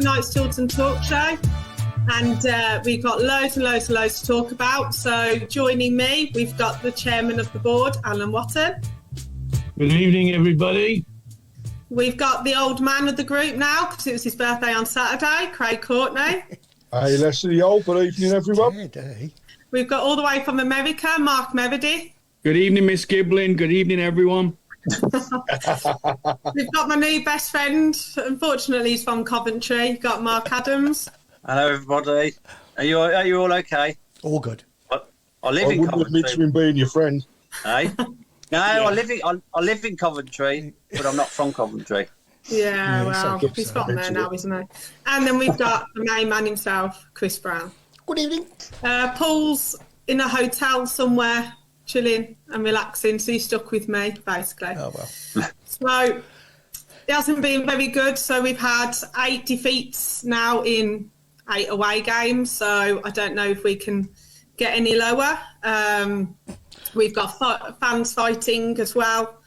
tonight's Tilton Talk Show, and we've got loads and loads and loads to talk about. So joining me, we've got the chairman of the board, Alan Watton. Good evening, everybody. We've got the old man of the group now, because it was his birthday on Saturday, Craig Courtney. Hey, Leslie Old. Good evening, everyone. We've got all the way from America, Mark Meredith. Good evening, Miss Giblin. Good evening, everyone. We've got my new best friend. Unfortunately, he's from Coventry. Got Mark Adams. Hello, everybody. Are you all okay? All good. I live in wouldn't Coventry. admit to him being your friend. Hey? No, I live in Coventry, but I'm not from Coventry. Yeah, well, he's from there now, isn't he? And then we've got the main man himself, Chris Brown. Good evening. Paul's in a hotel somewhere, chilling and relaxing, so he's stuck with me, basically. Oh, well. So it hasn't been very good. So we've had 8 defeats now in 8 away games, so I don't know if we can get any lower. We've got fans fighting as well.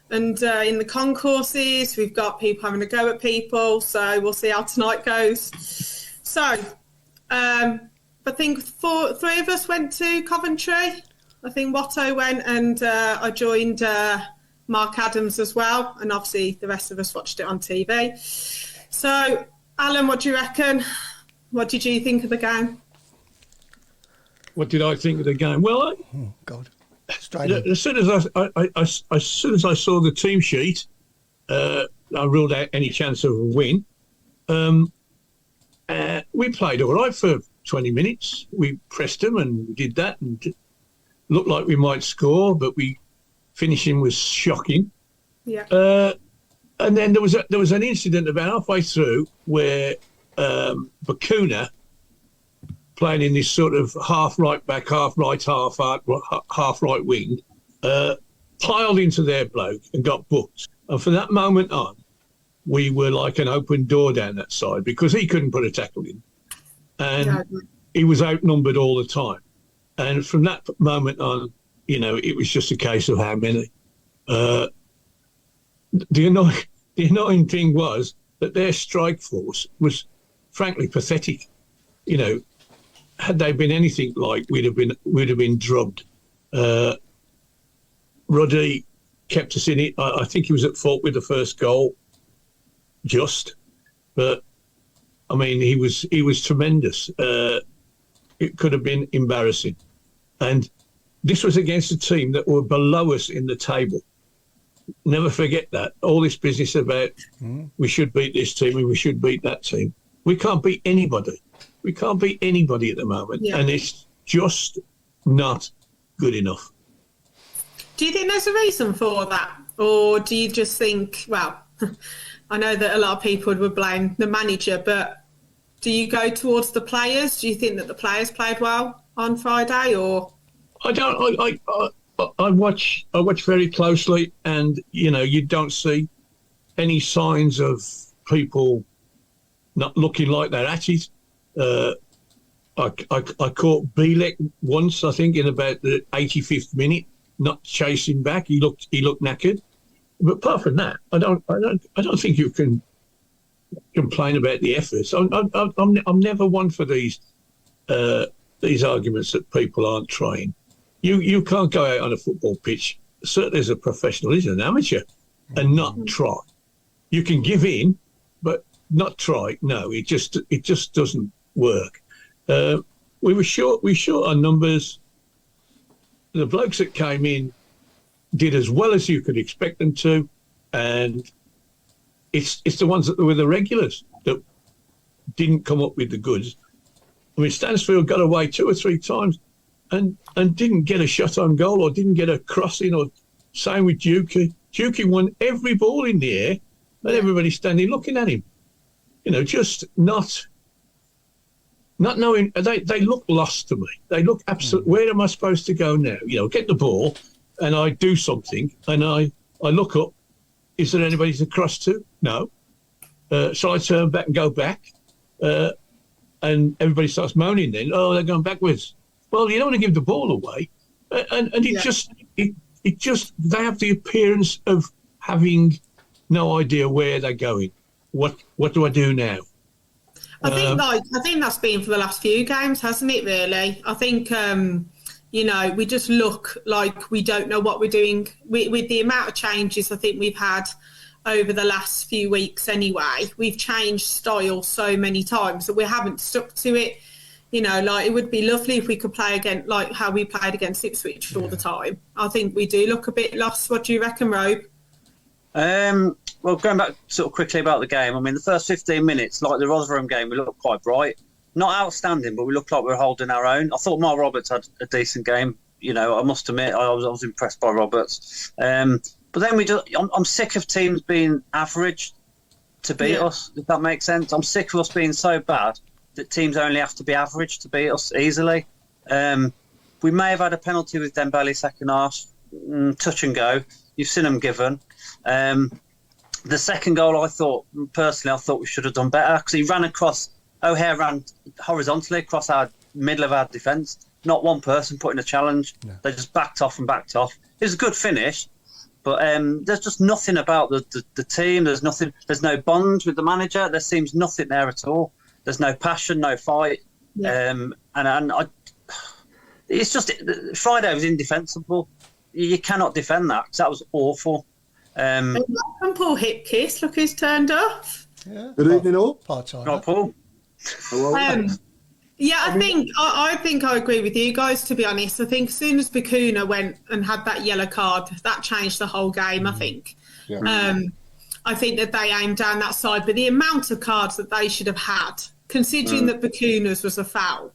And in the concourses, we've got people having a go at people. So we'll see how tonight goes. So I think 3 of us went to Coventry. I think Watto went, and I joined Mark Adams as well. And obviously the rest of us watched it on TV. So, Alan, what do you reckon? What did you think of the game? What did I think of the game? Well, Oh, God. as soon as I saw the team sheet, I ruled out any chance of a win. We played all right for 20 minutes. We pressed them and did that, and looked like we might score, but finishing was shocking. Yeah. And then there was an incident about halfway through where Bakuna, playing in this sort of half right back, half right, half right wing, piled into their bloke and got booked. And from that moment on, we were like an open door down that side, because he couldn't put a tackle in. And he was outnumbered all the time. And from that moment on, it was just a case of how many. The annoying thing was that their strike force was frankly pathetic. Had they been anything like, we'd have been drubbed. Ruddy kept us in it. I think he was at fault with the first goal, but I mean, he was tremendous. It could have been embarrassing, and this was against a team that were below us in the table. Never forget that. All this business about we should beat this team and we should beat that team. We can't beat anybody. We can't beat anybody at the moment, and it's just not good enough. Do you think there's a reason for that? Or do you just think, well, I know that a lot of people would blame the manager, but do you go towards the players? Do you think that the players played well on Friday, or? I don't. I watch very closely, and, you don't see any signs of people not looking like they're at it. I caught Bielek once, I think, in about the 85th minute, not chasing back. He looked knackered. But apart from that, I don't think you can complain about the efforts. I'm never one for these arguments that people aren't trying. You can't go out on a football pitch, certainly as a professional, as an amateur, and not try. You can give in, but not try. No, it just doesn't work. We were short on numbers. The blokes that came in did as well as you could expect them to, and it's the ones that were the regulars that didn't come up with the goods. I mean, Stansfield got away 2 or 3 times and didn't get a shot on goal or didn't get a crossing, or same with Dukey. Dukey won every ball in the air and everybody standing looking at him. Just not knowing. They look lost to me. They look absolutely, where am I supposed to go now? Get the ball and I do something and I look up. Is there anybody to cross to? No. So I turn back and go back, and everybody starts moaning then, oh, they're going backwards. Well, you don't want to give the ball away. And it just, they have the appearance of having no idea where they're going. What do I do now? I think that's been for the last few games, hasn't it? Really, I think we just look like we don't know what we're doing with the amount of changes I think we've had over the last few weeks. Anyway, we've changed style so many times that we haven't stuck to it. It would be lovely if we could play again like how we played against Ipswich all the time. I think we do look a bit lost. What do you reckon, Robe? Well, going back sort of quickly about the game, I mean, the first 15 minutes, like the Rotherham game, we looked quite bright. Not outstanding, but we looked like we were holding our own. I thought Mark Roberts had a decent game. I must admit, I was impressed by Roberts. But then I'm sick of teams being average to beat us, if that makes sense. I'm sick of us being so bad that teams only have to be average to beat us easily. We may have had a penalty with Dembele second half, touch and go. You've seen them given. The second goal, I thought we should have done better because O'Hare ran horizontally across our middle of our defence. Not one person put in a challenge. No. They just backed off and backed off. It was a good finish, but there's just nothing about the team. There's nothing. There's no bond with the manager. There seems nothing there at all. There's no passion, no fight. Yeah. It's just Friday was indefensible. You cannot defend that because that was awful. And Paul hip kiss. Look who's turned up. Yeah. Good evening, all. Part-time. Not Paul. I think I agree with you guys. To be honest, I think as soon as Bakuna went and had that yellow card, that changed the whole game. I think. Yeah. I think that they aimed down that side, but the amount of cards that they should have had, considering that Bakuna's was a foul,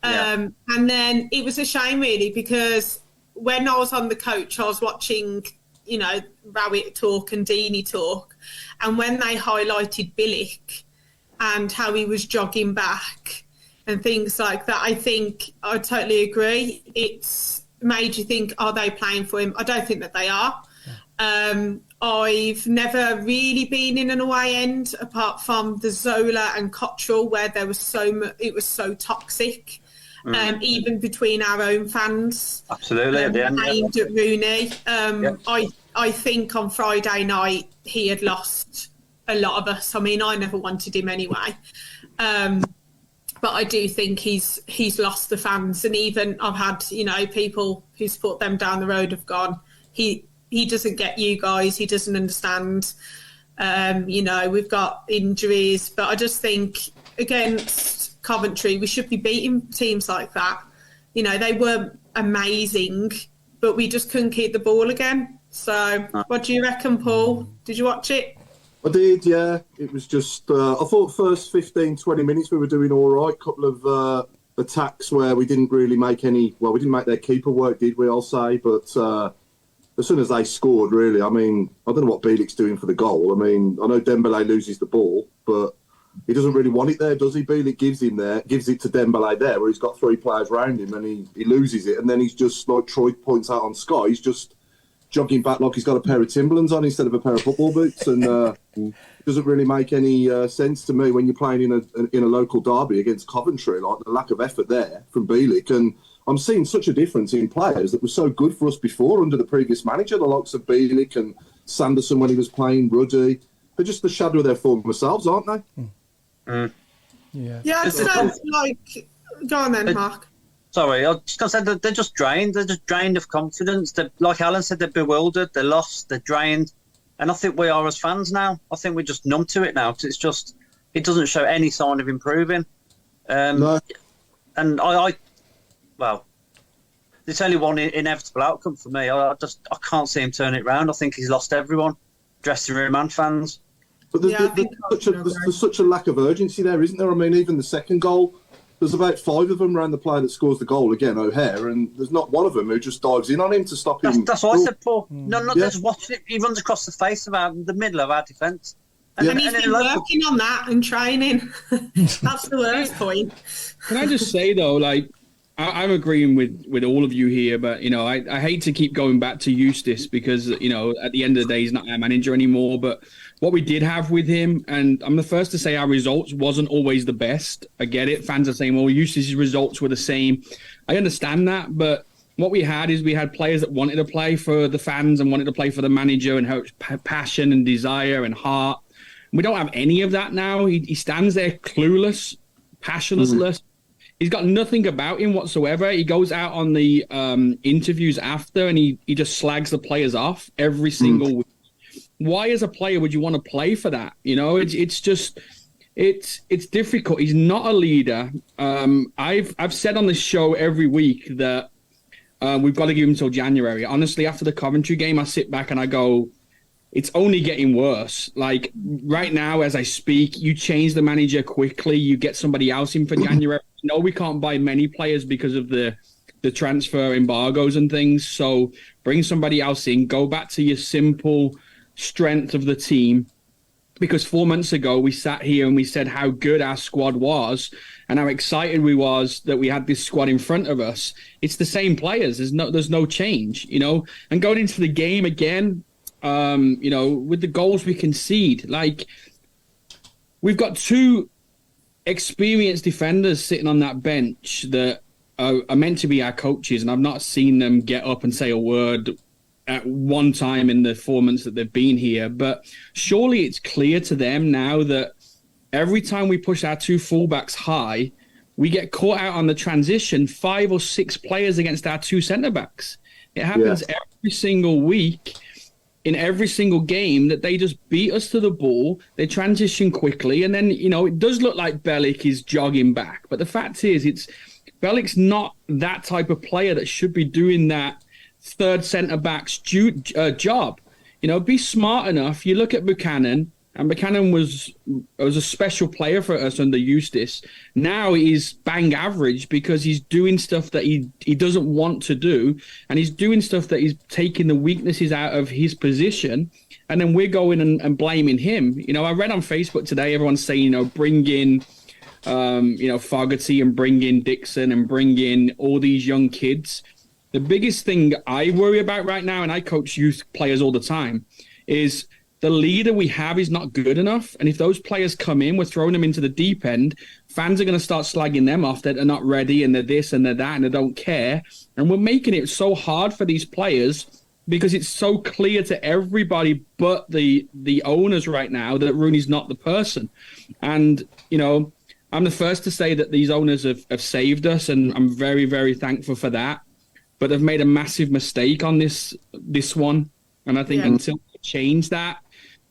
and then it was a shame really because when I was on the coach, I was watching. Rowett talk and Deeney talk. And when they highlighted Bilic and how he was jogging back and things like that, I think I totally agree. It's made you think, are they playing for him? I don't think that they are. Yeah. I've never really been in an away end apart from the Zola and Cottrell where there was it was so toxic. Even between our own fans. Absolutely, at the end. Aimed at Rooney. I think on Friday night he had lost a lot of us. I mean, I never wanted him anyway. But I do think he's lost the fans. And even I've had, people who's put them down the road have gone, he doesn't get you guys. He doesn't understand. We've got injuries. But I just think against Coventry, we should be beating teams like that. They weren't amazing, but we just couldn't keep the ball again. So what do you reckon, Paul? Did you watch it? I did, yeah. It was just, I thought first 15, 20 minutes we were doing all right. Couple of attacks where we didn't really make we didn't make their keeper work, did we, I'll say. But as soon as they scored, really, I mean, I don't know what Bilic's doing for the goal. I mean, I know Dembele loses the ball, but he doesn't really want it there, does he? Bilic gives it to Dembele there, where he's got three players round him, and he loses it. And then he's just, like Troy points out on Sky, he's just jogging back like he's got a pair of Timberlands on instead of a pair of football boots, and it doesn't really make any sense to me when you're playing in a local derby against Coventry. Like the lack of effort there from Bilic, and I'm seeing such a difference in players that were so good for us before under the previous manager, the likes of Bilic and Sanderson when he was playing, Ruddy. They're just the shadow of their former selves, aren't they? Yeah, it sounds like. Go on then, Mark. Sorry, I was just going to say they're just drained. They're just drained of confidence. Like Alan said, they're bewildered, they're lost, they're drained. And I think we are as fans now. I think we're just numb to it now because it doesn't show any sign of improving. No. And well, there's only one inevitable outcome for me. I can't see him turn it round. I think he's lost everyone, dressing room and fans. But there's such a lack of urgency there, isn't there? I mean, even the second goal, there's about five of them around the player that scores the goal again, O'Hare, and there's not one of them who just dives in on him to stop him. That's what I said, Paul. Just watch it. He runs across the face of the middle of our defence. And he's been working on that and training. That's the worst point. Can I just say, though, like, I'm agreeing with all of you here, but, I hate to keep going back to Eustace because, at the end of the day, he's not our manager anymore. But what we did have with him, and I'm the first to say our results wasn't always the best. I get it. Fans are saying, well, Eustace's results were the same. I understand that, but what we had is we had players that wanted to play for the fans and wanted to play for the manager and had passion and desire and heart. We don't have any of that now. He stands there clueless, passionless. He's got nothing about him whatsoever. He goes out on the interviews after and he just slags the players off every single week. Why, as a player, would you want to play for that? You know, it's just it's difficult. He's not a leader. I've said on this show every week that we've got to give him until January. Honestly, after the Coventry game, I sit back and I go, it's only getting worse. Like right now, as I speak, you change the manager quickly. You get somebody else in for January. No, we can't buy many players because of the transfer embargoes and things. So bring somebody else in. Go back to your simple strength of the team. Because 4 months ago, we sat here and we said how good our squad was and how excited we was that we had this squad in front of us. It's the same players. There's no change, you know. And going into the game again, you know, with the goals we concede, like we've got two experienced defenders sitting on that bench that are meant to be our coaches, and I've not seen them get up and say a word at one time in the 4 months that they've been here. But surely it's clear to them now that every time we push our two fullbacks high, we get caught out on the transition 5 or 6 players against our two centre-backs. It happens every single week in every single game that they just beat us to the ball. They transition quickly. And then, you know, it does look like Bellic is jogging back. But the fact is, Bellic's not that type of player that should be doing that third centre-back's job. You know, be smart enough. You look at Buchanan, and Buchanan was a special player for us under Eustace. Now he's bang average because he's doing stuff that he doesn't want to do, and he's doing stuff that he's taking the weaknesses out of his position, and then we're going and blaming him. You know, I read on Facebook today, everyone's saying, you know, bring in, you know, Fogarty and bring in Dixon and bring in all these young kids. The biggest thing I worry about right now, and I coach youth players all the time, is the leader we have is not good enough. And if those players come in, we're throwing them into the deep end, fans are going to start slagging them off that they're not ready and they're this and they're that and they don't care. And we're making it so hard for these players because it's so clear to everybody but the owners right now that Rooney's not the person. And, you know, I'm the first to say that these owners have saved us, and I'm very, very thankful for that. But they've made a massive mistake on this one. And I think until we change that,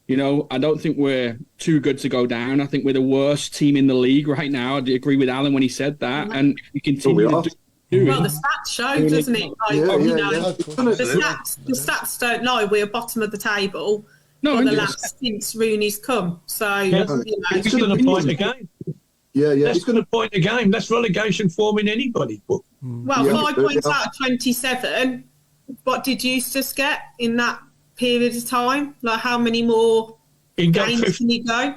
you know, I don't think we're too good to go down. I think we're the worst team in the league right now. I agree with Alan when he said that. And if we continue to do well, the stats show, doesn't it? Like, you know, the stats don't lie. We're bottom of the table for the last since Rooney's come. So, you know. It's going to point the game. It's going to point the game. That's relegation forming anybody. But, well, 5 points out of 27. What did Eustace get in that period of time? Like, how many more games can he go?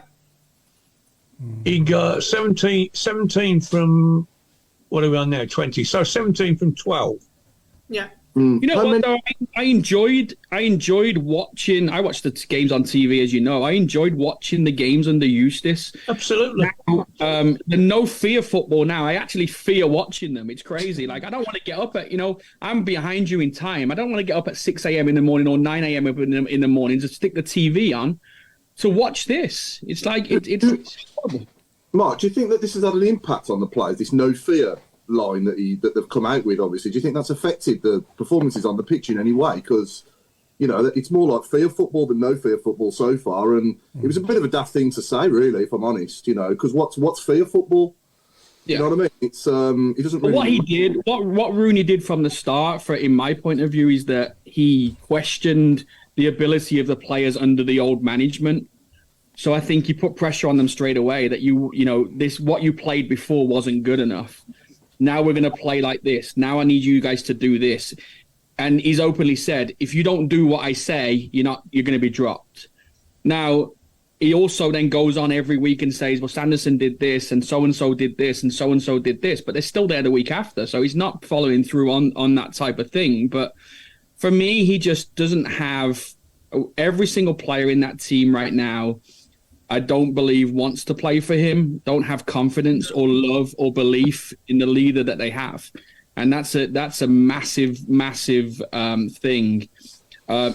He got 17 from, what are we on now, 20. So 17 from 12. Yeah. You know what, though? I enjoyed watching. I watched the games on TV, as you know. I enjoyed watching the games under Eustace. Absolutely. Now, the no fear football now, I actually fear watching them. It's crazy. Like, I don't want to get up at, you know, I'm behind you in time. I don't want to get up at 6 a.m. in the morning or 9 a.m. in the morning to stick the TV on to watch this. It's like, it's horrible. Mark, do you think that this has had an impact on the players, this no fear line that they've come out with? Obviously, do you think that's affected the performances on the pitch in any way? Because, you know, it's more like fear football than no fear football so far, and it was a bit of a daft thing to say, really, if I'm honest. You know, because what's fear football? You know what I mean? It's it doesn't really. What he did, what Rooney did from the start, in my point of view, is that he questioned the ability of the players under the old management. So I think he put pressure on them straight away that you know this what you played before wasn't good enough. Now we're going to play like this. Now I need you guys to do this. And he's openly said, if you don't do what I say, you're going to be dropped. Now, he also then goes on every week and says, well, Sanderson did this and so did this and so did this, but they're still there the week after. So he's not following through on that type of thing. But for me, he just doesn't have every single player in that team right now. I don't believe wants to play for him, don't have confidence or love or belief in the leader that they have. And that's a massive, massive thing.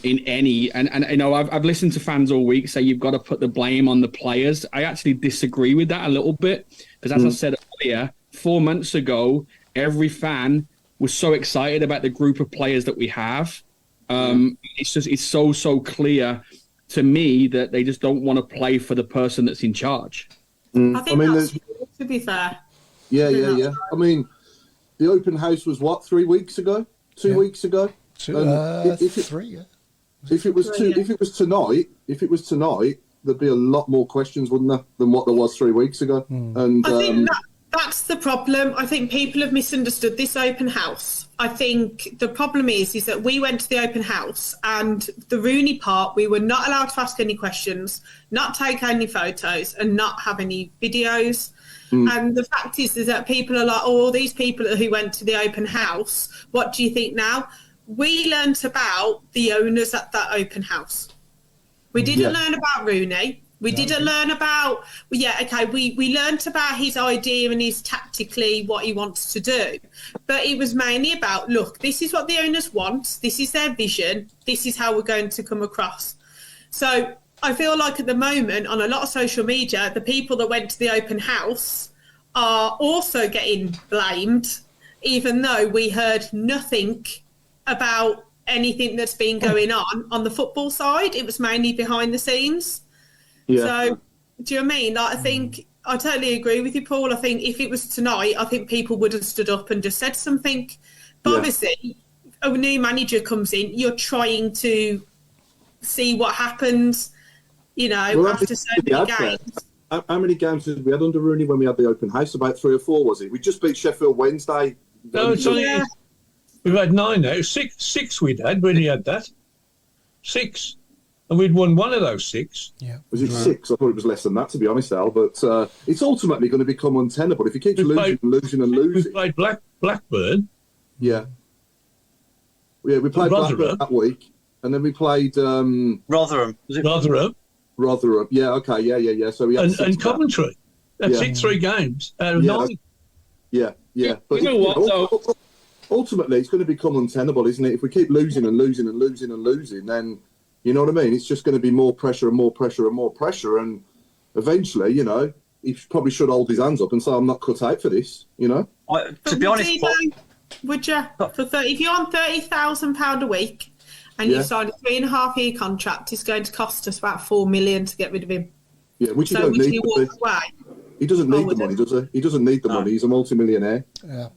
in any. And you know, I've listened to fans all week say you've got to put the blame on the players. I actually disagree with that a little bit because, as I said earlier, 4 months ago, every fan was so excited about the group of players that we have. It's so clear to me that they just don't want to play for the person that's in charge. I think that's to be fair. Yeah. I mean, the open house was what, 3 weeks ago, 2 weeks ago. 3. Yeah. If it was tonight, there'd be a lot more questions, wouldn't there, than what there was 3 weeks ago? And I think that's the problem. I think people have misunderstood this open house. I think the problem is that we went to the open house and the Rooney part, we were not allowed to ask any questions, not take any photos and not have any videos. And the fact is that people are like, oh, all these people who went to the open house, what do you think now? We learnt about the owners at that open house. We didn't learn about Rooney. We didn't learn about, we learnt about his idea and his tactically what he wants to do. But it was mainly about, look, this is what the owners want. This is their vision. This is how we're going to come across. So I feel like at the moment on a lot of social media, the people that went to the open house are also getting blamed, even though we heard nothing about anything that's been going on the football side. It was mainly behind the scenes. Yeah. So, do you know what I mean? Like, I think I totally agree with you, Paul. I think if it was tonight, I think people would have stood up and just said something. But obviously, a new manager comes in, you're trying to see what happens, you know, after so many games. How many games did we had under Rooney when we had the open house? About 3 or 4, was it? We just beat Sheffield Wednesday. No, it's only, we've had 9 now. Six we'd had when he had that. 6. And we'd won one of those 6. Yeah. Was it 6? I thought it was less than that, to be honest, Al. But it's ultimately going to become untenable if you keep losing. We played Blackburn. Yeah. Yeah, we played Blackburn that week. And then we played... Rotherham. Was it Rotherham. Yeah, okay, yeah. So we had and Coventry. That's it, 3 games out of 9. Yeah. But you know what, though? Ultimately, it's going to become untenable, isn't it? If we keep losing, then... You know what I mean? It's just going to be more pressure and more pressure and more pressure. And eventually, you know, he probably should hold his hands up and say, I'm not cut out for this, you know? To be honest, would you? If you're on £30,000 a week and you sign a 3.5-year contract, it's going to cost us about $4 million to get rid of him. Yeah, which he don't need. He doesn't need the money, does he? He doesn't need the money. He's a multimillionaire. Yeah,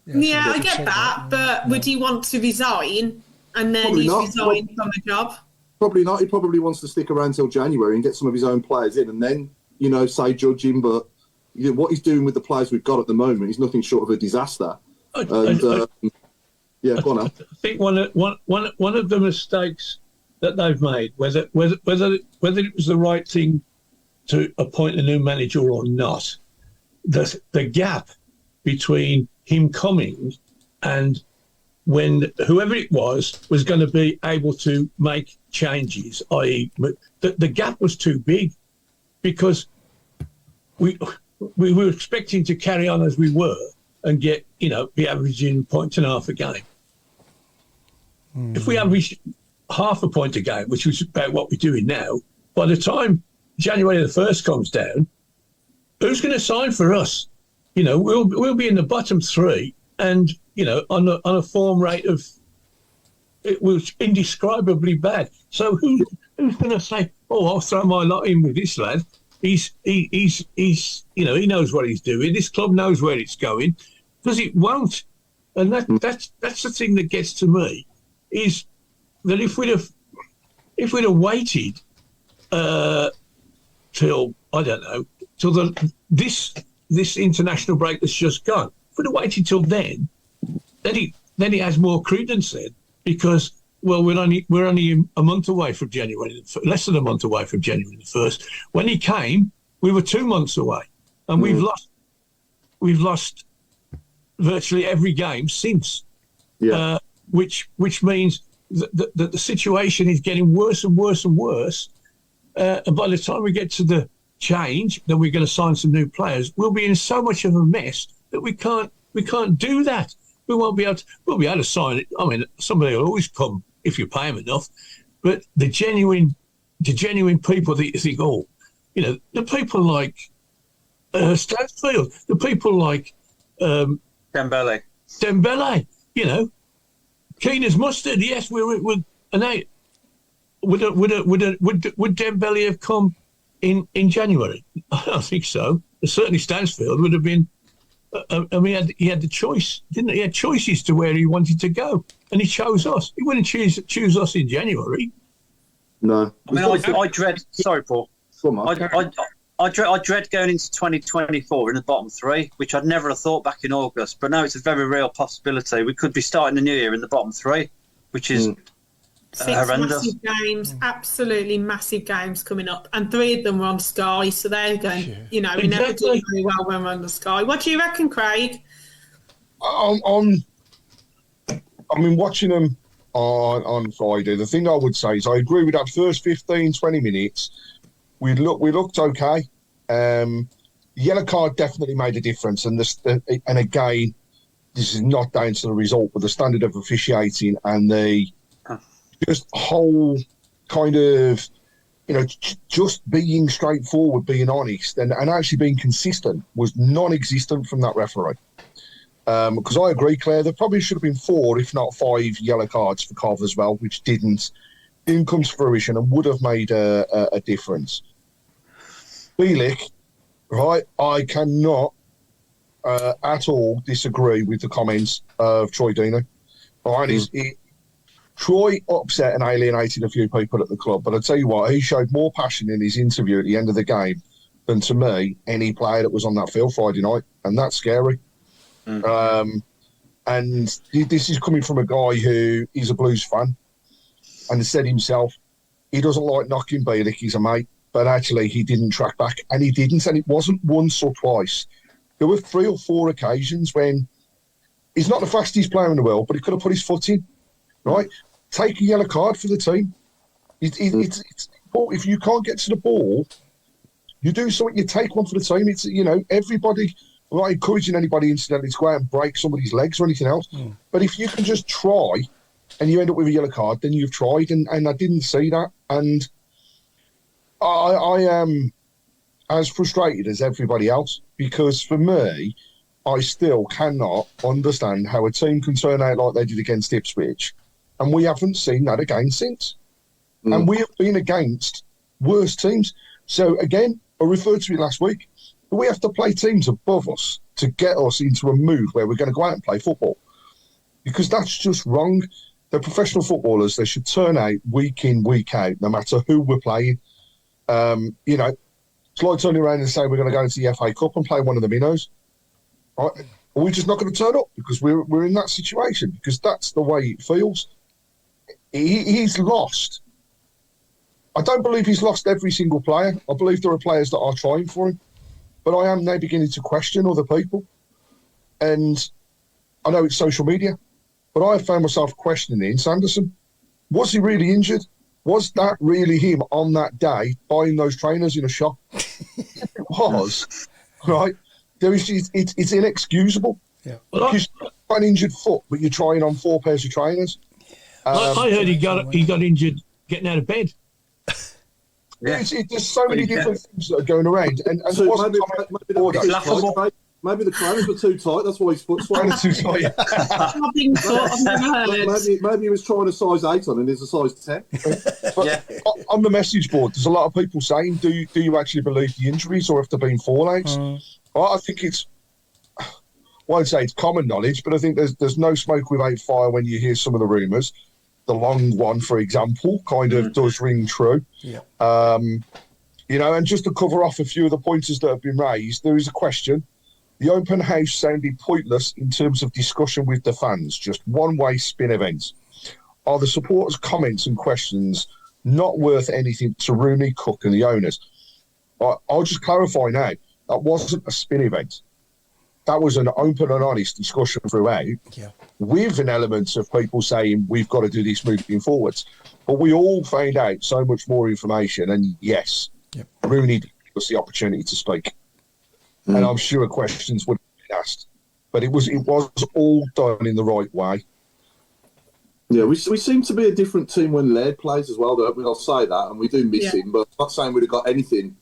I get that. But would he want to resign and then he's resigned from a job? Probably not. He probably wants to stick around till January and get some of his own players in and then, you know, say judge him. But you know, what he's doing with the players we've got at the moment is nothing short of a disaster. Go on, Al. I think one of the mistakes that they've made, whether it was the right thing to appoint a new manager or not, the gap between him coming and when whoever it was going to be able to make changes, i.e. the gap was too big because we were expecting to carry on as we were and get, you know, be averaging 1.5 a game. If we averaged half a point a game, which was about what we're doing now, by the time January the 1st comes down, who's going to sign for us? You know, we'll be in the bottom 3 and, you know, on a form rate of it was indescribably bad. So who's going to say, "Oh, I'll throw my lot in with this lad"? He's you know, he knows what he's doing. This club knows where it's going, because it won't. And that's the thing that gets to me, is that if we'd have waited till I don't know till this international break that's just gone, if we'd have waited till then it has more credence then, because well, we're only a month away from January, less than a month away from January the 1st. When he came, we were 2 months away, and we've lost virtually every game since. Yeah. Which means that the situation is getting worse and worse and worse. And by the time we get to the change, then we're going to sign some new players. We'll be in so much of a mess that we can't do that. We'll be able to sign it. I mean, somebody will always come if you pay them enough, but the genuine people that you think, oh, you know, the people like Stansfield, the people like Dembele, you know, keen as mustard. Yes, we're and they would Dembele have come in January? I don't think so. Certainly Stansfield would have been. I mean, he had the choice, didn't he? He had choices to where he wanted to go, and he chose us. He wouldn't choose us in January. No. I mean, I dread. Sorry, Paul. I dread going into 2024 in the bottom three, which I'd never have thought back in August. But now it's a very real possibility. We could be starting the new year in the bottom three, which is horrendous. Massive games, absolutely massive games coming up, and 3 of them were on Sky, so they're going. You know, we never do very well when we're on the Sky. What do you reckon, Craig? I mean, watching them on Friday, the thing I would say is I agree with that first 15, 20 minutes. We looked okay. The yellow card definitely made a difference, and again, this is not down to the result, but the standard of officiating and the just whole kind of, you know, just being straightforward, being honest, and actually being consistent was non-existent from that referee. Because I agree, Claire, there probably should have been 4, if not 5, yellow cards for Cov as well, which didn't come to fruition and would have made a difference. Bielik, right, I cannot at all disagree with the comments of Troy Deeney. Right, Troy upset and alienated a few people at the club, but I'll tell you what, he showed more passion in his interview at the end of the game than, to me, any player that was on that field Friday night, and that's scary. And this is coming from a guy who is a Blues fan and said himself he doesn't like knocking Bielik, he's a mate, but actually he didn't track back, and he didn't, and it wasn't once or twice. There were 3 or 4 occasions when he's not the fastest player in the world, but he could have put his foot in, right? Take a yellow card for the team. It's if you can't get to the ball, you do something, you take one for the team. It's, you know, everybody, I'm not encouraging anybody incidentally to go out and break somebody's legs or anything else, but if you can just try and you end up with a yellow card, then you've tried, and I didn't see that, and I am as frustrated as everybody else, because for me, I still cannot understand how a team can turn out like they did against Ipswich, and we haven't seen that again since. And we have been against worse teams. So again, I referred to it last week, but we have to play teams above us to get us into a mood where we're going to go out and play football, because that's just wrong. They're professional footballers. They should turn out week in, week out, no matter who we're playing. You know, it's like turning around and saying we're going to go into the FA Cup and play one of the minnows. Right? Or we're just not going to turn up because we're in that situation, because that's the way it feels. He's lost. I don't believe he's lost every single player. I believe there are players that are trying for him. But I am now beginning to question other people. And I know it's social media, but I found myself questioning Sanderson. Was he really injured? Was that really him on that day buying those trainers in a shop? It was, right? It's inexcusable. Yeah. Because you've got an injured foot, but you're trying on 4 pairs of trainers. I heard he got injured getting out of bed. Yeah. There's so many different things that are going around. And so maybe the trainers were too tight. That's why his foot's swollen. Too tight. Maybe he was trying a size 8 on and it's a size 10. But on the message board, there's a lot of people saying, do you actually believe the injuries or have there been fallouts? I think it's, I won't say it's common knowledge, but I think there's no smoke without fire when you hear some of the rumours. The long one, for example, kind of does ring true. Yeah. You know, and just to cover off a few of the pointers that have been raised, there is a question. The open house sounded pointless in terms of discussion with the fans, just one-way spin events. Are the supporters' comments and questions not worth anything to Rooney, Cook and the owners? I'll just clarify now, that wasn't a spin event. That was an open and honest discussion throughout, with an element of people saying, we've got to do this moving forwards. But we all found out so much more information, and yes, Rooney did give us the opportunity to speak. And I'm sure questions would have been asked. But it was all done in the right way. Yeah, we seem to be a different team when Laird plays as well, don't we? I'll say that, and we do miss him, but I'm not saying we'd have got anything,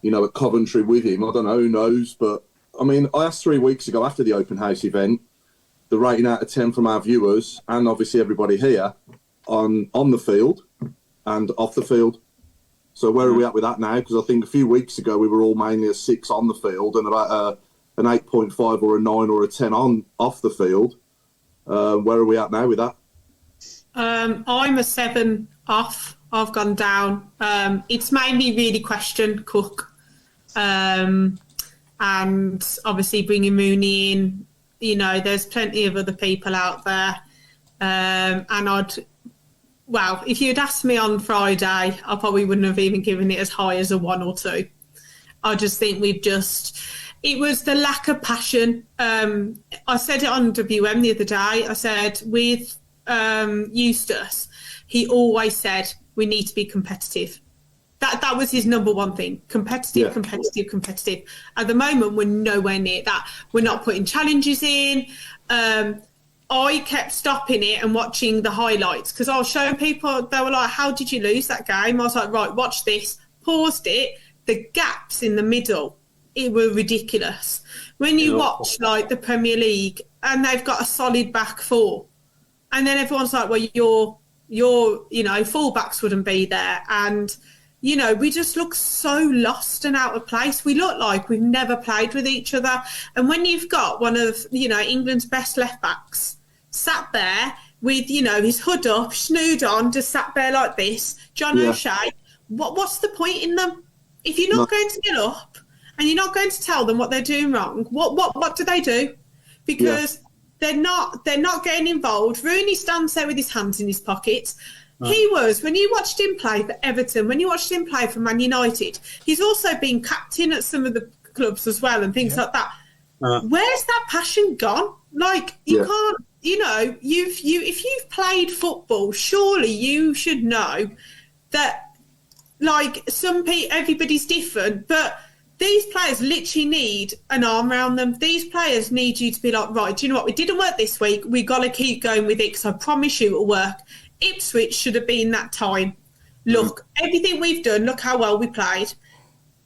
at Coventry with him. I don't know, who knows? But, I mean, I asked 3 weeks ago after the open house event, the rating out of 10 from our viewers, and obviously everybody here, on the field and off the field. So where are we at with that now? Because I think a few weeks ago we were all mainly a 6 on the field and about an 8.5 or a 9 or a 10 off the field. Where are we at now with that? I'm a 7 off. I've gone down. It's made me really question Cook, and obviously bringing Mooney in. There's plenty of other people out there, and if you'd asked me on Friday, I probably wouldn't have even given it as high as a 1 or 2. I just think it was the lack of passion. I said it on WM the other day. I said with Eustace, he always said we need to be competitive. That was his number one thing: competitive. At the moment, we're nowhere near that. We're not putting challenges in. I kept stopping it and watching the highlights because I was showing people. They were like, "How did you lose that game?" I was like, "Right, watch this." Paused it. The gaps in the middle, it were ridiculous. When you watch like the Premier League and they've got a solid back four, and then everyone's like, "Well, your fullbacks wouldn't be there," and we just look so lost and out of place. We look like we've never played with each other. And when you've got one of, England's best left-backs sat there with, his hood up, snood on, just sat there like this, John O'Shea, what's the point in them? If you're not going to get up and you're not going to tell them what they're doing wrong, what do they do? Because they're not getting involved. Rooney stands there with his hands in his pockets. He was, when you watched him play for Everton, when you watched him play for Man United, he's also been captain at some of the clubs as well and things like that. Where's that passion gone? Like, you can't, if you've played football, surely you should know that, like, everybody's different, but these players literally need an arm around them. These players need you to be like, right, do you know what? We didn't work this week. We got to keep going with it because I promise you it'll work. Ipswich should have been that time. Look, everything we've done, look how well we played.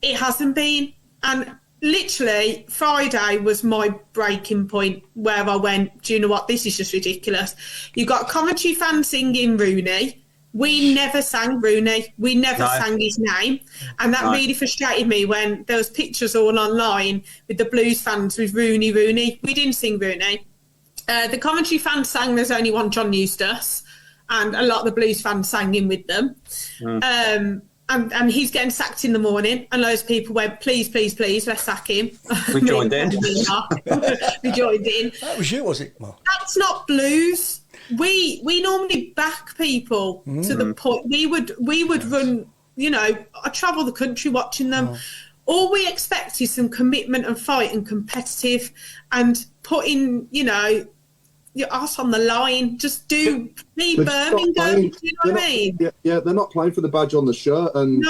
It hasn't been. And literally, Friday was my breaking point where I went, do you know what? This is just ridiculous. You've got Coventry fans singing Rooney. We never sang Rooney. We never sang his name. And that really frustrated me when there was pictures all online with the Blues fans with Rooney. We didn't sing Rooney. The Coventry fans sang There's Only One John Eustace. And a lot of the Blues fans sang in with them. And he's getting sacked in the morning. And loads of people went, please, let's sack him. We joined in. We joined in. That was you, was it, Mark? That's not Blues. We normally back people to the point. We would run, I travel the country watching them. All we expect is some commitment and fight and competitive and putting, your ass on the line. Just be Birmingham. Do you know what I mean? Yeah, they're not playing for the badge on the shirt, and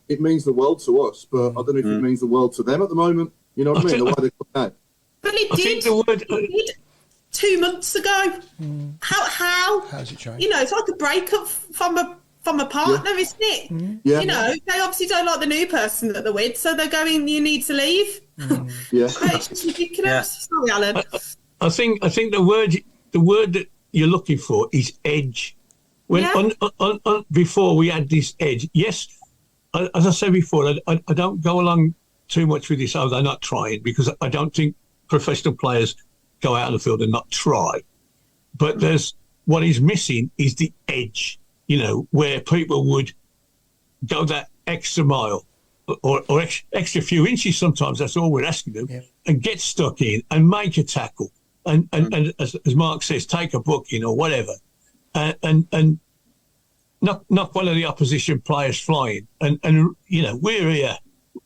it means the world to us. But I don't know if it means the world to them at the moment. You know what I mean? The way they come out. But it did. 2 months ago. How's it changed? It's like a breakup from a partner, isn't it? Yeah. They obviously don't like the new person that they're with, so they're going, you need to leave. It's just ridiculous. Sorry, Alan. I think the word that you're looking for is edge. When before we had this edge, yes, as I said before, I don't go along too much with this. Oh, they're not trying, because I don't think professional players go out on the field and not try. But what is missing is the edge. Where people would go that extra mile or extra few inches. Sometimes that's all we're asking them, and get stuck in and make a tackle. And as Mark says, take a booking or whatever, and knock one of the opposition players flying. And we're here.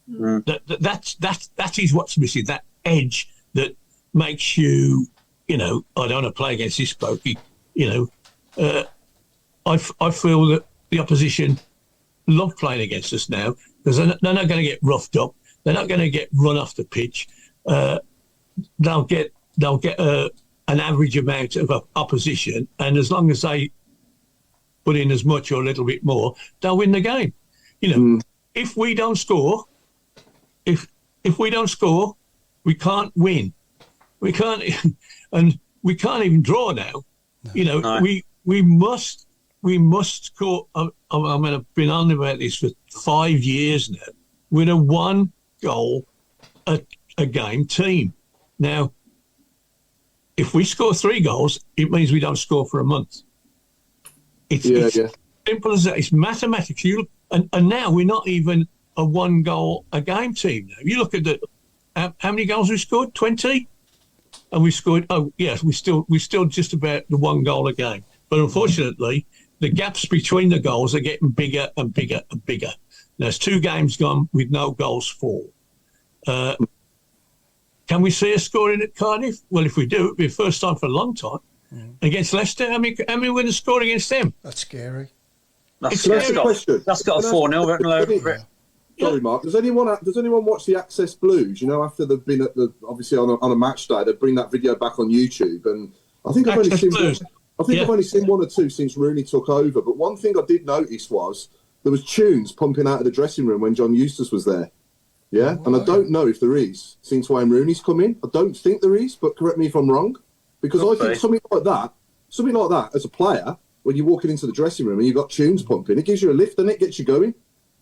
That is what's missing. That edge that makes you, I don't want to play against this bloke. I feel that the opposition love playing against us now because they're not going to get roughed up. They're not going to get run off the pitch. They'll get an an average amount of opposition, and as long as they put in as much or a little bit more, they'll win the game. If we don't score, if we don't score, we can't win. We can't, and we can't even draw now. No. We must score. I've been on about this for 5 years now. We're a 1 goal a game team. Now, if we score 3 goals, it means we don't score for a month. It's simple as that. It's mathematics. And now we're not even a 1 goal a game team now. You look at how many goals we scored? 20? And we scored, we're still just about the 1 goal a game. But unfortunately, the gaps between the goals are getting bigger and bigger and bigger. There's 2 games gone with no goals for. Can we see us scoring at Cardiff? Well, if we do, it'll be the first time for a long time. Against Leicester, how many we're going to score against them? That's scary. That's got a 4-0 written all over it. Sorry, Mark. Does anyone watch the Access Blues? After they've been at obviously on a match day, they bring that video back on YouTube, and I think I've only seen 1 or 2 since Rooney took over. But one thing I did notice was there was tunes pumping out of the dressing room when John Eustace was there. Yeah, and I don't know if there is since Wayne Rooney's come in. I don't think there is, but correct me if I'm wrong, because I think something like that as a player, when you're walking into the dressing room and you've got tunes pumping, it gives you a lift and it gets you going.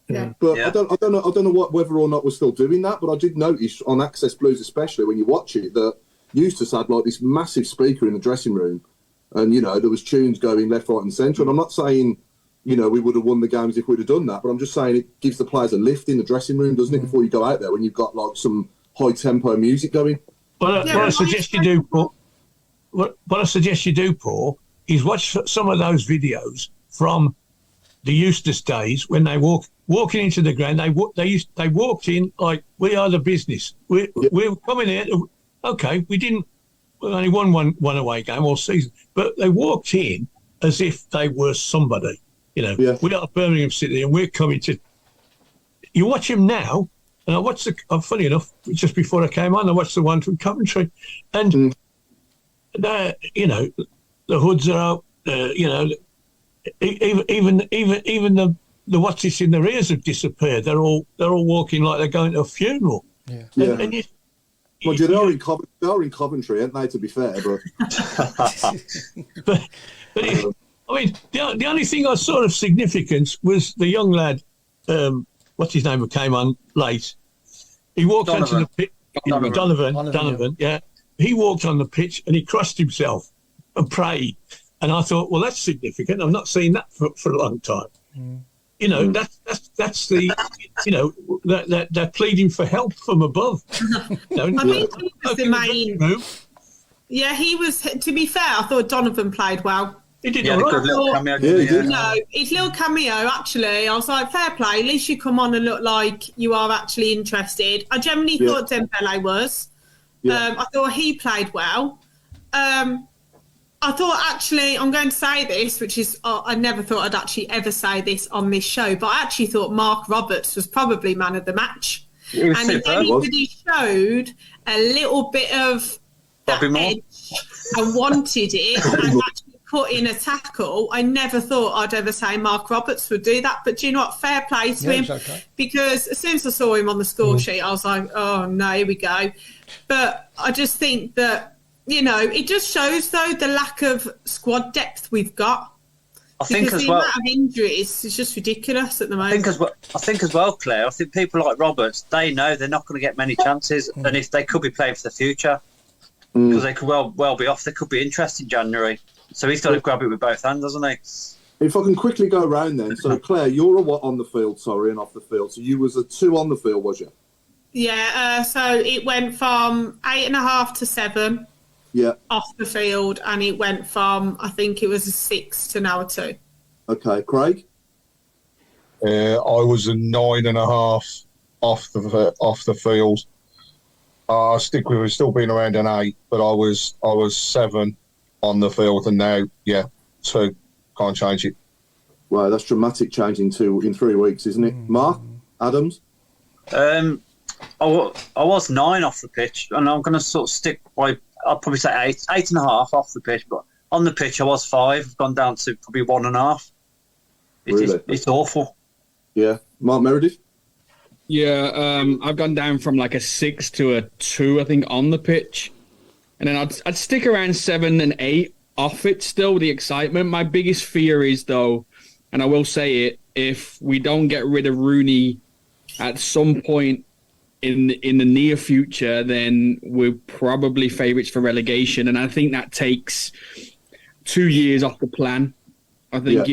Yeah. But I don't know whether or not we're still doing that. But I did notice on Access Blues, especially when you watch it, that Eustace had like this massive speaker in the dressing room, and there was tunes going left, right, and centre. And I'm not saying we would have won the games if we'd have done that, but I'm just saying it gives the players a lift in the dressing room, doesn't it, before you go out there when you've got like some high tempo music going. What I suggest you do, Paul, is watch some of those videos from the Eustace days when they walking into the ground. They walked in like, we are the business. We're coming here. Okay, we only won one away game all season, but they walked in as if they were somebody. We are Birmingham City, and we're coming to. You watch him now, and I watched funny enough, just before I came on, I watched the one from Coventry, and the hoods are out. Even the what's in their ears have disappeared. They're all walking like they're going to a funeral. Yeah. And they're in Coventry, aren't they? To be fair, but I mean, the only thing I saw of significance was the young lad, what's his name, who came on late. He walked onto the pitch. Donovan, yeah. He walked on the pitch and he crossed himself and prayed. And I thought, well, that's significant. I've not seen that for a long time. That's the, they're pleading for help from above. I think he was the main. Yeah, he was. To be fair, I thought Donovan played well. He did all right. Good little cameo. His little cameo, actually, I was like, fair play. At least you come on and look like you are actually interested. I generally thought Dembele was. I thought he played well. I thought, actually, I'm going to say this, which is, I never thought I'd actually ever say this on this show, but I actually thought Mark Roberts was probably man of the match. And if anybody showed a little bit of that edge and wanted it and actually put in a tackle, I never thought I'd ever say Mark Roberts would do that. But do you know what? Fair play to him. Okay. Because as soon as I saw him on the score sheet, I was like, oh, no, here we go. But I just think that, it just shows, though, the lack of squad depth we've got. I think because as the well, amount of injuries is just ridiculous at the moment. I think as well, Claire, I think people like Roberts, they know they're not going to get many chances, and if they could be playing for the future, because they could well be off, they could be interested in January. So he's got to grab it with both hands, hasn't he? If I can quickly go around then. So, Claire, you're a what on the field, and off the field. So you was a 2 on the field, was you? Yeah, so it went from 8.5 to 7 off the field, and it went from, I think it was a 6 to now a 2. Okay, Craig? I was a 9.5 off the field. I stick with it, still being around an 8, but I was 7 on the field, and now 2. Can't change it. Wow, that's dramatic change in 3 weeks, isn't it? Mark Adams? I was 9 off the pitch, and I'm going to sort of stick by I'd probably say 8.5 off the pitch, but on the pitch I was 5. I've gone down to probably 1.5. It's awful. Yeah, Mark Meredith. Yeah, I've gone down from like a 6 to a 2, I think, on the pitch, and then I'd stick around 7 and 8 off it. Still, the excitement. My biggest fear is though, and I will say it, if we don't get rid of Rooney at some point in the near future, then we're probably favourites for relegation, and I think that takes 2 years off the plan. I think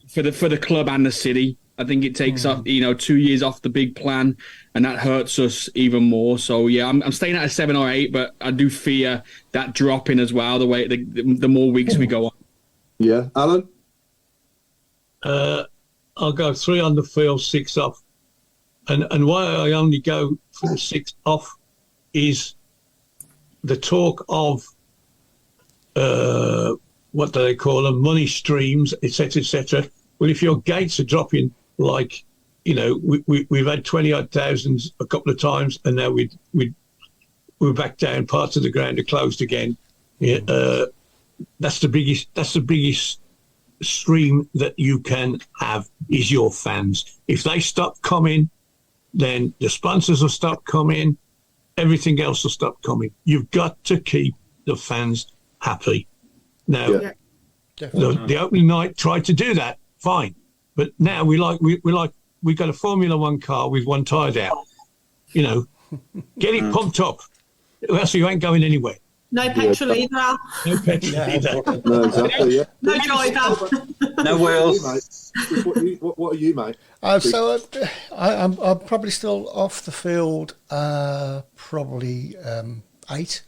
for the club and the city, I think it takes up 2 years off the big plan, and that hurts us even more. So yeah, I'm staying at a 7 or 8, but I do fear that dropping as well. The way the more weeks we go on. Yeah, Alan. I'll go 3 on the field, 6 off. And why I only go for the 6 off is the talk of what do they call them, money streams, etc., etc. Well, if your gates are dropping, like we've had 20-odd thousand a couple of times, and now we're back down. Parts of the ground are closed again. Yeah, that's the biggest stream that you can have is your fans. If they stop coming, then the sponsors will stop coming, everything else will stop coming. You've got to keep the fans happy. Now, the opening night tried to do that, fine, but now we got a Formula One car with one tyre out. Get it pumped up, else you ain't going anywhere. No petrol either, Al. No petrol either. No, exactly. Yeah. No driver. No wheels. What are you, mate? So I'm probably still off the field. Probably 8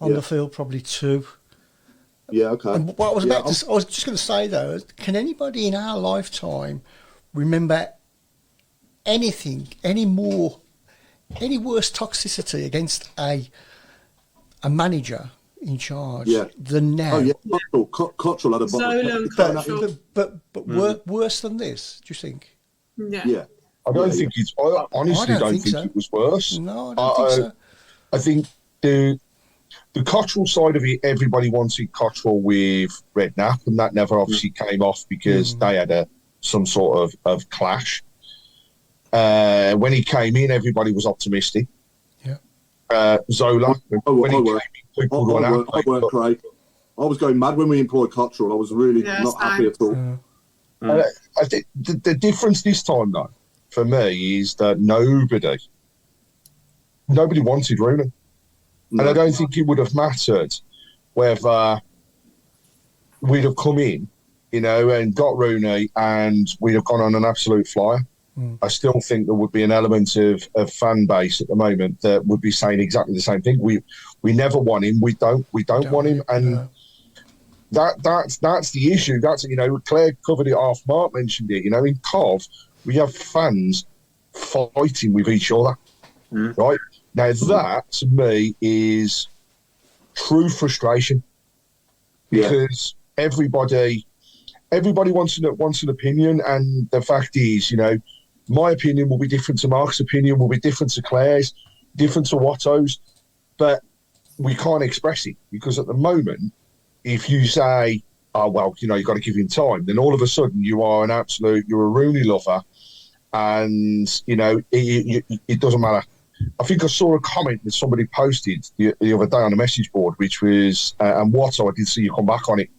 on the field. Probably 2. Yeah. Okay. And what I was I was just going to say though, can anybody in our lifetime remember anything, any worse toxicity against a manager in charge than now? Oh yeah, Cottrell had a Zola, but worse than this, do you think? Yeah. I don't think it's. I honestly don't think so. it was worse. No, I don't think so. I think the Cottrell side of it, everybody wanted Cottrell with Redknapp, and that never obviously came off because they had some sort of clash. When he came in, everybody was optimistic. Zola, when he came in, people were unhappy. Craig. I was going mad when we employed Cottrell. I was really not happy at all. I think the difference this time, though, for me, is that nobody wanted Rooney. No. And I don't think it would have mattered whether we'd have come in, and got Rooney and we'd have gone on an absolute flyer. I still think there would be an element of fan base at the moment that would be saying exactly the same thing. We never want him. We don't want him. And that's the issue. That's, Claire covered it off. Mark mentioned it. In Cov, we have fans fighting with each other. Right? Now, that, to me, is true frustration. Because everybody wants an opinion, and the fact is, my opinion will be different to Mark's opinion, will be different to Claire's, different to Watto's, but we can't express it because at the moment, if you say, oh, well, you've got to give him time, then all of a sudden you're a Rooney lover, and, it doesn't matter. I think I saw a comment that somebody posted the other day on a message board, which was, and Watto, I did see you come back on it.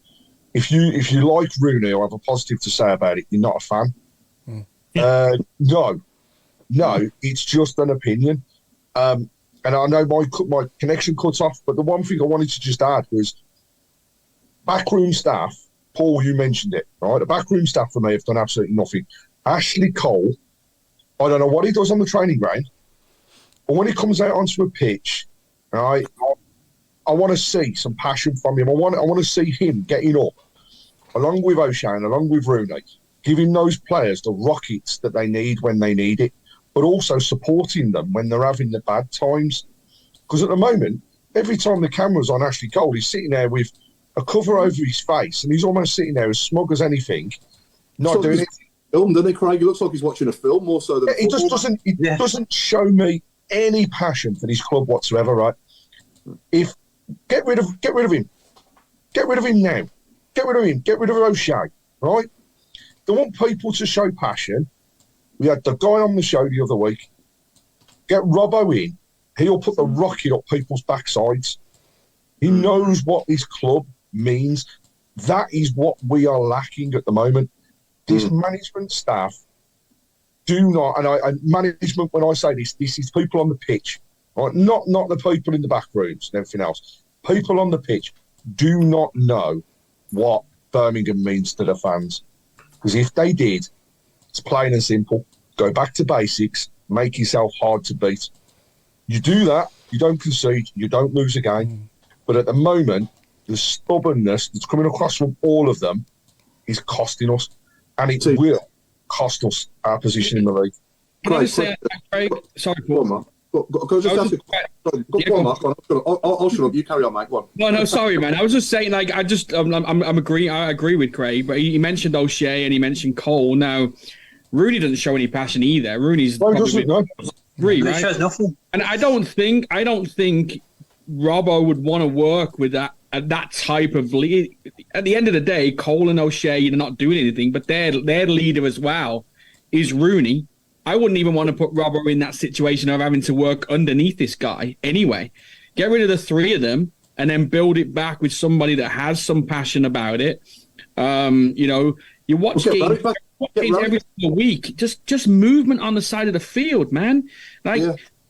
If you like Rooney or have a positive to say about it, you're not a fan. No, it's just an opinion. And I know my connection cut off, but the one thing I wanted to just add was backroom staff. Paul, you mentioned it, right? The backroom staff for me have done absolutely nothing. Ashley Cole, I don't know what he does on the training ground, but when he comes out onto a pitch, right, I want to see some passion from him. I want to see him getting up, along with O'Shane, along with Rooney, giving those players the rockets that they need when they need it, but also supporting them when they're having the bad times. Because at the moment, every time the camera's on Ashley Cole, he's sitting there with a cover over his face, and he's almost sitting there as smug as anything, not doing it. Film, doesn't he, Craig? He looks like he's watching a film more so than he just doesn't. It doesn't show me any passion for this club whatsoever. Right? If Get rid of him. Get rid of him now. Get rid of him. Get rid of O'Shea. Right? They want people to show passion. We had the guy on the show the other week. Get Robbo in. He'll put the rocket up people's backsides. He knows what this club means. That is what we are lacking at the moment. This management staff do not, and management, when I say this is people on the pitch, right? Not the people in the back rooms and everything else. People on the pitch do not know what Birmingham means to the fans. Because if they did, it's plain and simple. Go back to basics, make yourself hard to beat. You do that, you don't concede, you don't lose a game. But at the moment, the stubbornness that's coming across from all of them is costing us. And it will cost us our position in the league. Can I just say, Craig? Sorry, Paul. Go on, Mark. Go on, Mark. I'll shut up. You carry on, mate. Go on. No, sorry, man. I was just saying, like, I agree with Craig, but he mentioned O'Shea and he mentioned Cole. Now, Rooney doesn't show any passion either. Rooney's He right? shows nothing. And I don't think Robbo would want to work with that type of lead. At the end of the day, Cole and O'Shea are not doing anything, but their leader as well is Rooney. I wouldn't even want to put Robbo in that situation of having to work underneath this guy anyway. Get rid of the three of them and then build it back with somebody that has some passion about it. You watch games every single week. Just movement on the side of the field, man.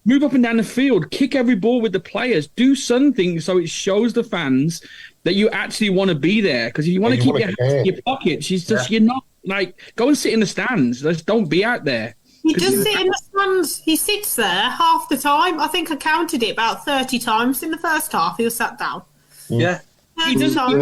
Move up and down the field, kick every ball with the players, do something so it shows the fans that you actually want to be there. Because if you want to keep your hands in your pockets, you're not go and sit in the stands. Just don't be out there. He does sit in the stands. He sits there half the time. I think I counted it about 30 times in the first half. He was sat down. Yeah. He doesn't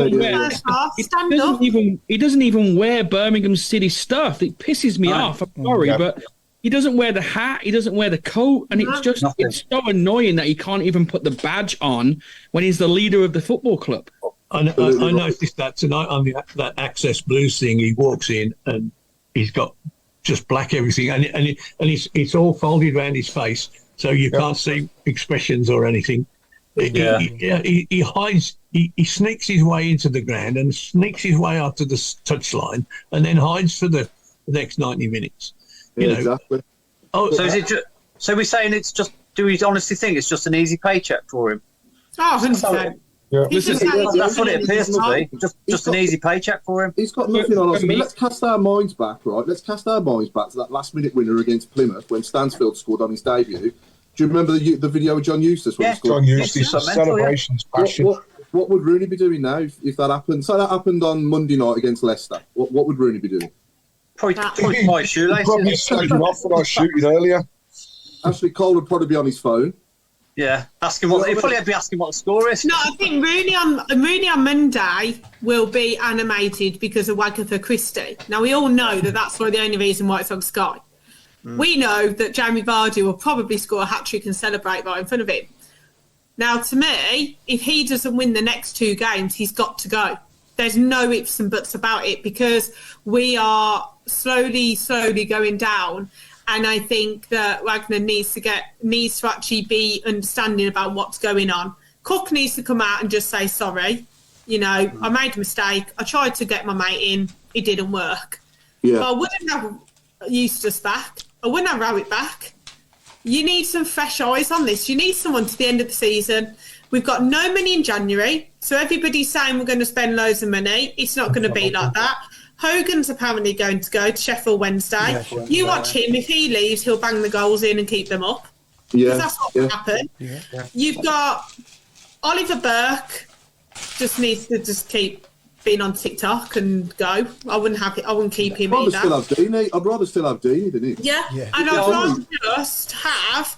even wear Birmingham City stuff. It pisses me off. I'm sorry, but he doesn't wear the hat. He doesn't wear the coat, and it's so annoying that he can't even put the badge on when he's the leader of the football club. I noticed that tonight on that Access Blues thing. He walks in and he's got just black everything, and it's all folded around his face, so you can't see expressions or anything. He hides. He sneaks his way into the ground and sneaks his way out to the touchline, and then hides for the next 90 minutes. Exactly. So is it? So we're saying it's just? Do we honestly think it's just an easy paycheck for him? Oh, 100%. Yeah. That's what it appears to be. Just an easy paycheck for him. He's got nothing on us. Let's cast our minds back, right? Let's cast our minds back to that last-minute winner against Plymouth when Stansfield scored on his debut. Do you remember the video of John Eustace? When he scored? John Eustace, celebrations, passion. What would Rooney be doing now if that happened? So that happened on Monday night against Leicester. What would Rooney be doing? Probably my shoelaces. Probably taking off when I was shooting earlier. Ashley Cole would probably be on his phone. Yeah, asking what he'd probably be asking what the score is. No, I think Rooney on Monday will be animated because of Wagatha Christie. Now we all know that that's the only reason why it's on Sky. We know that Jamie Vardy will probably score a hat-trick and celebrate right in front of him. Now, to me, if he doesn't win the next two games, he's got to go. There's no ifs and buts about it because we are slowly going down. And I think that Wagner needs to actually be understanding about what's going on. Cook needs to come out and just say, sorry, I made a mistake. I tried to get my mate in. It didn't work. Yeah. But I wouldn't have Eustace back. I wouldn't have Rowett back. You need some fresh eyes on this. You need someone to the end of the season. We've got no money in January. So everybody's saying we're going to spend loads of money. It's not going to be like that. Hogan's apparently going to go to Sheffield Wednesday. You watch him. If he leaves, he'll bang the goals in and keep them up. Yeah, that's what will happen. Yeah. You've got Oliver Burke. Just needs to just keep being on TikTok and go. I wouldn't keep him either. I'd rather still have Deeney than him. Yeah. And I'd rather just have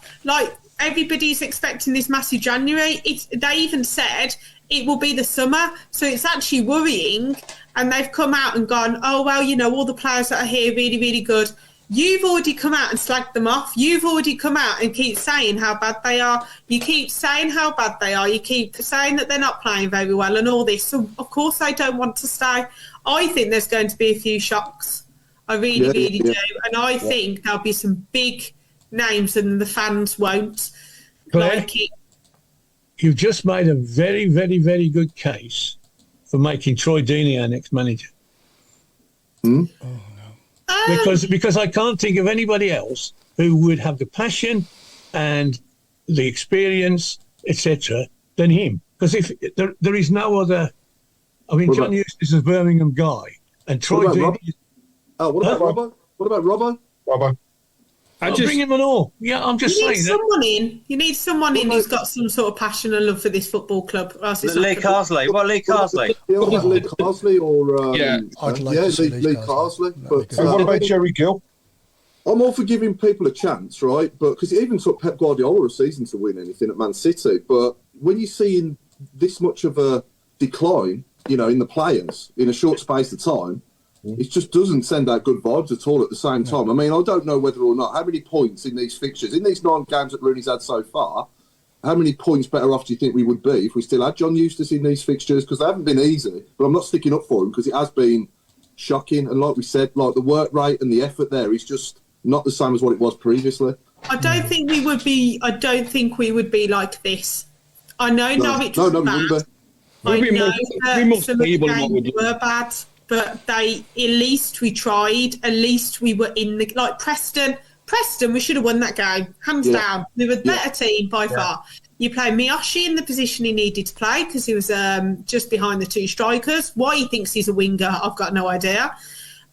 everybody's expecting this massive January. They even said it will be the summer, so it's actually worrying. And they've come out and gone, oh, well, all the players that are here really, really good. You've already come out and slagged them off. You've already come out and keep saying how bad they are. You keep saying how bad they are. You keep saying that they're not playing very well and all this. So, of course, they don't want to stay. I think there's going to be a few shocks. I really do. And I think there'll be some big names and the fans won't like it. you've just made a very, very, very good case for making Troy Deeney our next manager. Because I can't think of anybody else who would have the passion and the experience, etc., than him. Because if there is no other, I mean, John Eustace is a Birmingham guy, and Troy Deeney. What about Robbo? What about Robbo? Robbo. I'll bring him and all. Yeah, I'm just saying. You need someone in who's got some sort of passion and love for this football club. Lee Carsley. What, Lee Carsley? Yeah, what about Lee Carsley or I'd like to see Lee Carsley. But what about Jerry Gill? I'm all for giving people a chance, right? But because it even took Pep Guardiola a season to win anything at Man City. But when you're seeing this much of a decline, in the players in a short space of time, it just doesn't send out good vibes at all at the same time. I mean, I don't know whether or not, how many points in these fixtures, in these 9 games that Rooney's had so far, how many points better off do you think we would be if we still had John Eustace in these fixtures? Because they haven't been easy, but I'm not sticking up for him because it has been shocking. And like we said, like the work rate and the effort there is just not the same as what it was previously. I don't think we would be like this. I know Norwich was bad. I know that some of the games were bad. But at least we tried. At least we were in the Preston. We should have won that game, hands down. We were the better team by far. You play Miyoshi in the position he needed to play because he was just behind the 2 strikers. Why he thinks he's a winger, I've got no idea.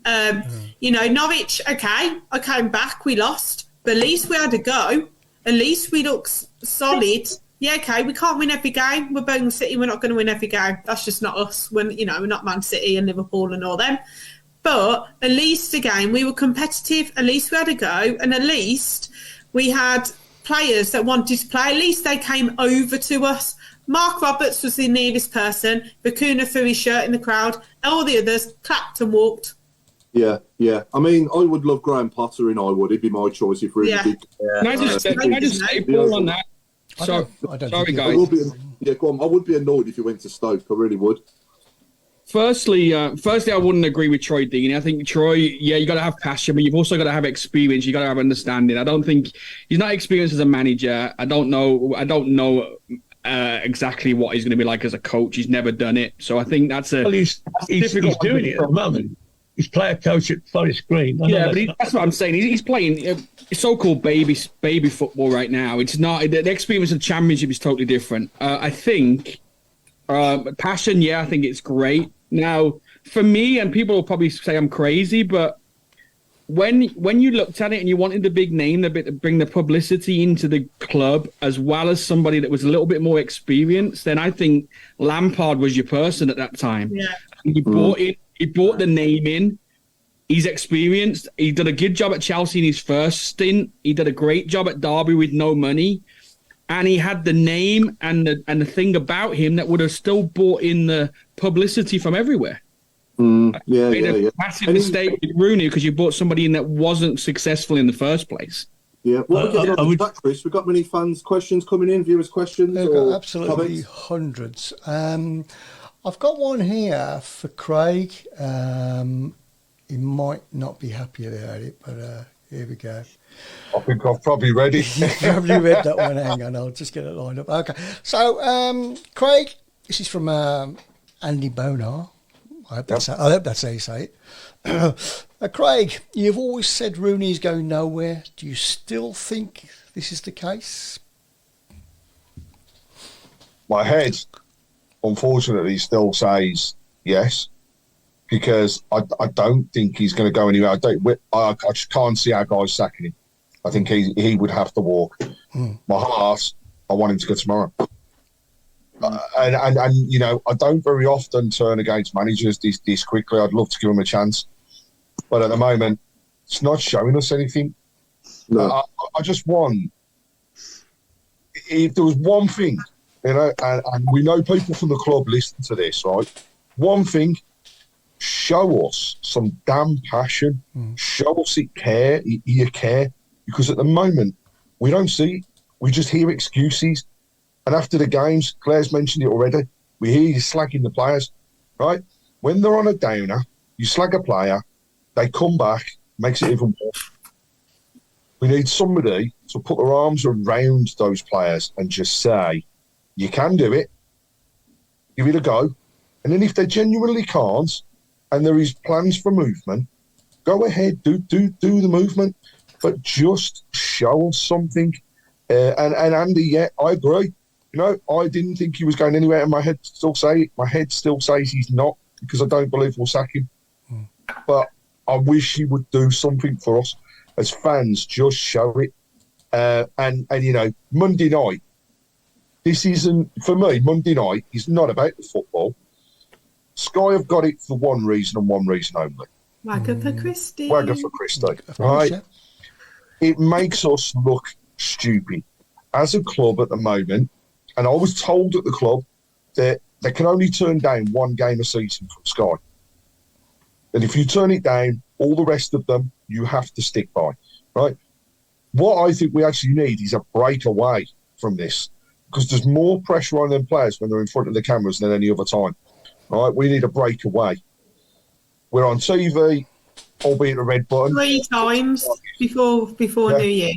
Norwich. Okay, I came back. We lost, but at least we had a go. At least we look solid. Yeah, okay, we can't win every game. We're Birmingham City. We're not going to win every game. That's just not us. We're not Man City and Liverpool and all them. But at least again, we were competitive. At least we had a go, and at least we had players that wanted to play. At least they came over to us. Mark Roberts was the nearest person. Bakuna threw his shirt in the crowd. All the others clapped and walked. Yeah. I mean, I would love Graham Potter in. I would. It'd be my choice if really did. Can I just say, Paul, on that? Sorry, guys. I would be annoyed if you went to Stoke. I really would. Firstly, I wouldn't agree with Troy Deeney. I think Troy, you got to have passion, but you've also got to have experience. You got to have understanding. I don't think he's not experienced as a manager. I don't know exactly what he's going to be like as a coach. He's never done it, so I think that's he's doing it at the moment. He's player coach at Forest Green. That's what I'm saying. He's playing so-called baby football right now. It's not the experience of the Championship is totally different. I think passion. I think it's great. Now, for me, and people will probably say I'm crazy, but when you looked at it and you wanted the big name, to bring the publicity into the club as well as somebody that was a little bit more experienced, then I think Lampard was your person at that time. Yeah, he bought it. He brought the name in. He's experienced. He did a good job at Chelsea in his first stint. He did a great job at Derby with no money. And he had the name and the thing about him that would have still brought in the publicity from everywhere. Massive mistake with Rooney because you brought somebody in that wasn't successul in the first place. Yeah, Chris, we've got many fans' questions coming in, viewers' questions. Absolutely comments? Hundreds. I've got one here for Craig. He might not be happy about it, but here we go. I think I've probably read it. You've probably read that one. Hang on, I'll just get it lined up. Okay. So, Craig, this is from Andy Bonar. I hope that's how you say it. Craig, you've always said Rooney's going nowhere. Do you still think this is the case? My head, unfortunately, still says yes, because I don't think he's going to go anywhere. I just can't see our guys sacking him. I think he would have to walk. My heart, I want him to go tomorrow. And you know, I don't very often turn against managers this quickly. I'd love to give him a chance, but at the moment, it's not showing us anything. No. I just want, if there was one thing, you know, and we know people from the club listen to this, right? One thing, show us some damn passion. Show us you care. Because at the moment, we don't see it. We just hear excuses. And after the games, Claire's mentioned it already, we hear you slagging the players, right? When they're on a downer, you slag a player, they come back, makes it even worse. We need somebody to put their arms around those players and just say, You can do it. Give it a go. And then if they genuinely can't, and there is plans for movement, go ahead, do the movement, but just show us something. And Andy, yeah, I agree. You know, I didn't think he was going anywhere, and my head still says he's not, because I don't believe we'll sack him. But I wish he would do something for us as fans. Just show it. And you know, Monday night. This isn't, for me, Monday night is not about the football. Sky have got it for one reason and one reason only. Wagatha Christie. Wagatha Christie, right? It makes us look stupid. As a club at the moment, and I was told at the club that they can only turn down one game a season from Sky. And if you turn it down, all the rest of them, you have to stick by, right? What I think we actually need is a breakaway from this, because there's more pressure on them players when they're in front of the cameras than any other time. Right, we need a breakaway. We're on TV, albeit a red button. 3 times before New Year.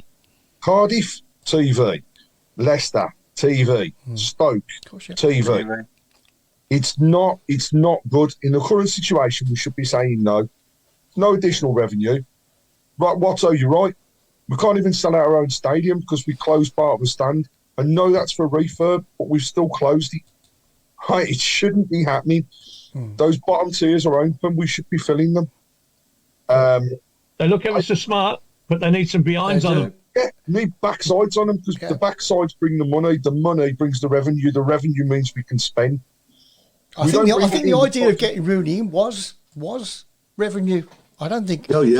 Cardiff, TV. Leicester, TV. Stoke, TV. It's not good. In the current situation, we should be saying no. No additional revenue. Right, Watto, you're right. We can't even sell out our own stadium because we closed part of the stand. I know that's for refurb, but we've still closed it. Right, it shouldn't be happening. Those bottom tiers are open. We should be filling them. They look ever so smart, but they need some behinds on them. Yeah, need backsides on them, because the backsides bring the money brings the revenue means we can spend. I think the idea of getting Rooney in was revenue. I don't think any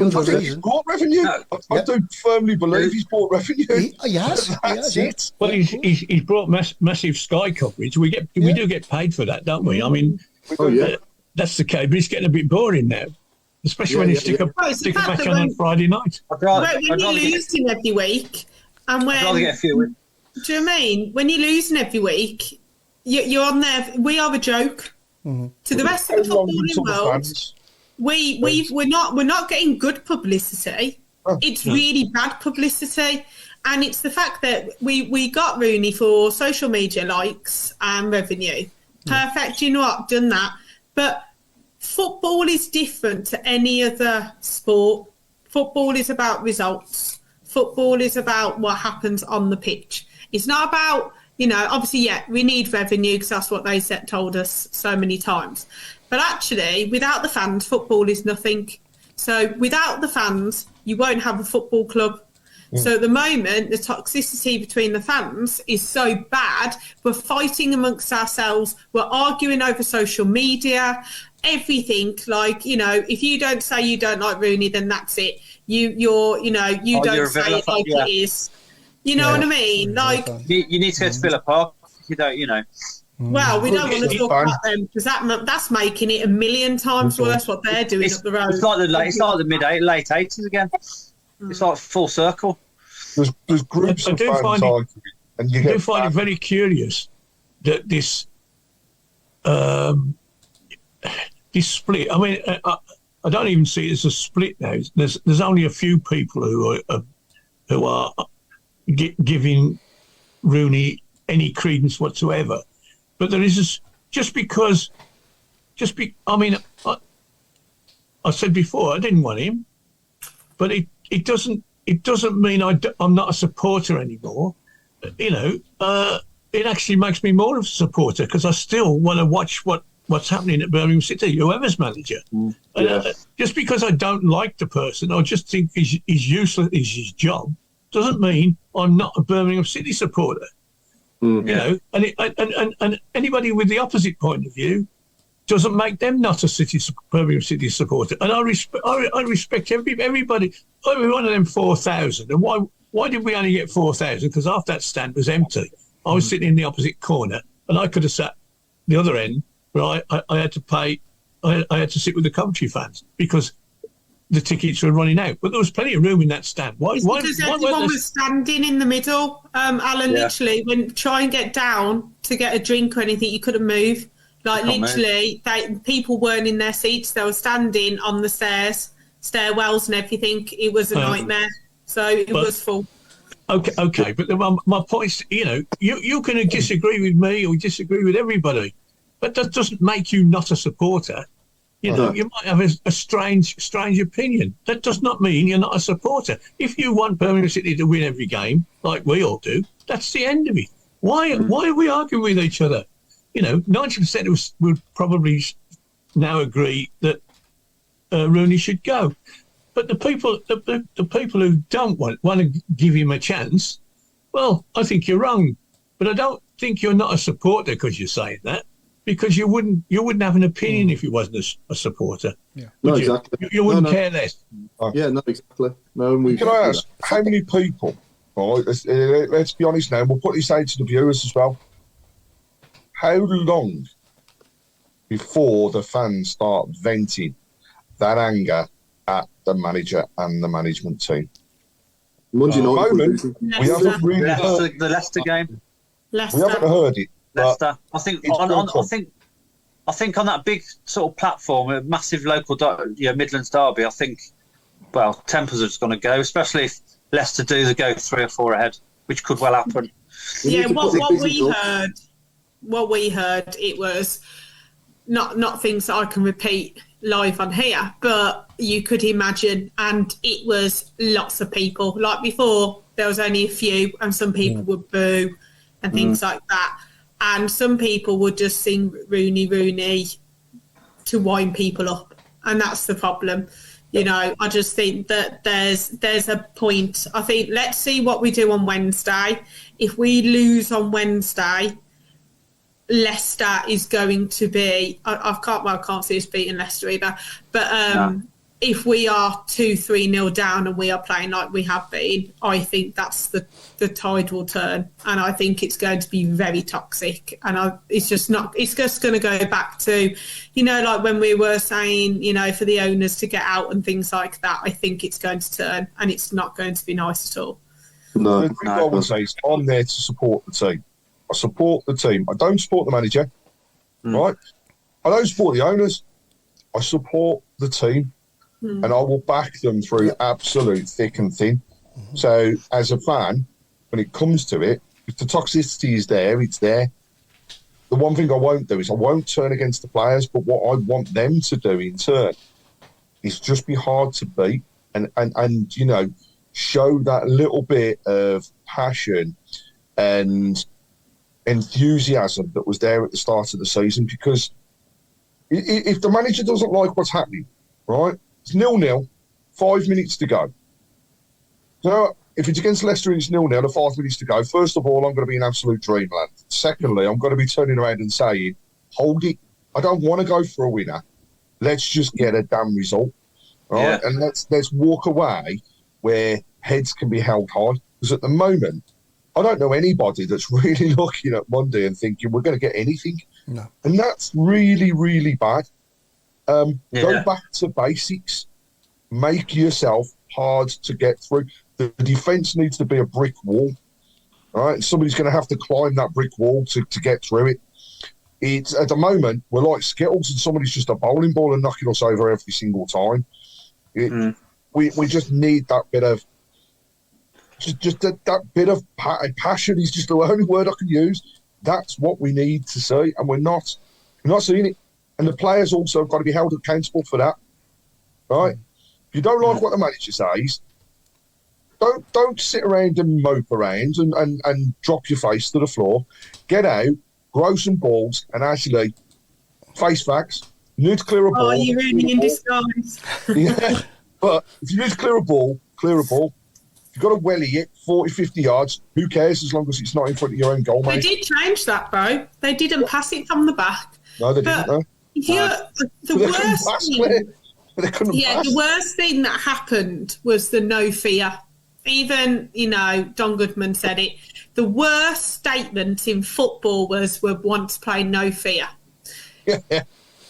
other reason. He's brought revenue. I do firmly believe he's brought revenue. He has. That's it. Well, he's brought massive Sky coverage. We do get paid for that, don't we? I mean, that's the case. But it's getting a bit boring now, especially when you stick a match on Friday night. When you're losing every week, and when I'd rather get a few wins. Do you know what I mean? When you're losing every week, you're on there. We are a joke to the rest of the footballing world. We're not getting good publicity. It's really bad publicity, and it's the fact that we got Rooney for social media likes and revenue. Perfect, you know what? Done that. But football is different to any other sport. Football is about results. Football is about what happens on the pitch. It's not about, obviously, we need revenue because that's what they told us so many times. But actually, without the fans, football is nothing. So without the fans, you won't have a football club. So at the moment, the toxicity between the fans is so bad. We're fighting amongst ourselves. We're arguing over social media, everything. Like, if you don't say you don't like Rooney, then that's it. You don't say it like it is. You know what I mean? Like you need to go to Villa Park. You don't, Well, we don't want to talk about them because that's making it a million times worse what they're doing up the road. It's like the late 80s again. It's like full circle. There's groups of fans and you do find it very curious that this split. I mean, I don't even see it as a split now. There's only a few people who are giving Rooney any credence whatsoever. But there is I said before I didn't want him, but it doesn't mean I'm not a supporter anymore. It actually makes me more of a supporter because I still want to watch what's happening at Birmingham City, whoever's manager. Just because I don't like the person or just think he's useless is his job doesn't mean I'm not a Birmingham City supporter. And anybody with the opposite point of view doesn't make them not a Birmingham City supporter. And I respect everybody, every one of them 4,000. And why did we only get 4,000? Because half that stand was empty. I was sitting in the opposite corner, and I could have sat the other end, where I had to pay. I had to sit with the Coventry fans because the tickets were running out. But there was plenty of room in that stand. Because everyone was standing in the middle. Alan, literally, when try and get down to get a drink or anything, you couldn't move. Like literally, people weren't in their seats. They were standing on the stairs, stairwells and everything. It was a nightmare. So it was full. Okay, but my point's, you can disagree with me or disagree with everybody, but that doesn't make you not a supporter. You might have a strange opinion. That does not mean you're not a supporter. If you want Birmingham City to win every game, like we all do, that's the end of it. Why are we arguing with each other? 90% of us would probably now agree that Rooney should go. But the people who don't want to give him a chance, well, I think you're wrong. But I don't think you're not a supporter because you're saying that, because you wouldn't have an opinion if you wasn't a supporter. Yeah. No, exactly. You wouldn't care less. Yeah, no, exactly. No, Can I ask, how many people, right, let's be honest now, we'll put this out to the viewers as well. How long before the fans start venting that anger at the manager and the management team? Monday night. Moment, we haven't really heard the Leicester game. We haven't heard it. Leicester. I think on that big sort of platform, a massive local Midlands derby, I think, tempers are just going to go, especially if Leicester do go 3 or 4 ahead, which could well happen. Yeah, what we heard, it was not things that I can repeat live on here, but you could imagine, and it was lots of people. Like before, there was only a few, and some people would boo and things like that. And some people would just sing Rooney, Rooney to wind people up. And that's the problem. I just think that there's a point. I think let's see what we do on Wednesday. If we lose on Wednesday, Leicester is going to be... I can't see us beating Leicester either. But if we are 2-3-0 down and we are playing like we have been, I think that's the tide will turn, and I think it's going to be very toxic. And it's just going to go back to, like when we were saying, for the owners to get out and things like that. I think it's going to turn, and it's not going to be nice at all. No, the thing I would say is I'm there to support the team. I support the team. I don't support the manager, right? I don't support the owners. I support the team. And I will back them through absolute thick and thin. So, as a fan, when it comes to it, if the toxicity is there, it's there. The one thing I won't do is I won't turn against the players, but what I want them to do in turn is just be hard to beat and show that little bit of passion and enthusiasm that was there at the start of the season. Because if the manager doesn't like what's happening, right? It's 0-0, 5 minutes to go. So if it's against Leicester and it's 0-0 and 5 minutes to go, first of all, I'm going to be in absolute dreamland. Secondly, I'm going to be turning around and saying, hold it. I don't want to go for a winner. Let's just get a damn result. Right? Yeah. And let's walk away where heads can be held high. Because at the moment, I don't know anybody that's really looking at Monday and thinking we're going to get anything. No. And that's really, really bad. Go back to basics. Make yourself hard to get through. The defence needs to be a brick wall. All right, and somebody's going to have to climb that brick wall to get through it. It's at the moment we're like Skittles, and somebody's just a bowling ball and knocking us over every single time. We just need that bit of that bit of passion. Is just the only word I can use. That's what we need to see, and we're not seeing it. And the players also have got to be held accountable for that, right? If you don't like what the manager says, don't sit around and mope around and drop your face to the floor. Get out, grow some balls, and actually face facts. You need to clear a ball. Oh, you're Rooney in disguise. Yeah, but if you need to clear a ball, clear a ball. If you've got to welly it 40, 50 yards, who cares as long as it's not in front of your own goal, mate? They did change that, though. They didn't pass it from the back. No, they didn't, no. The worst thing that happened was the no fear. Even, Don Goodman said it. The worst statement in football was we want to play no fear. Yeah.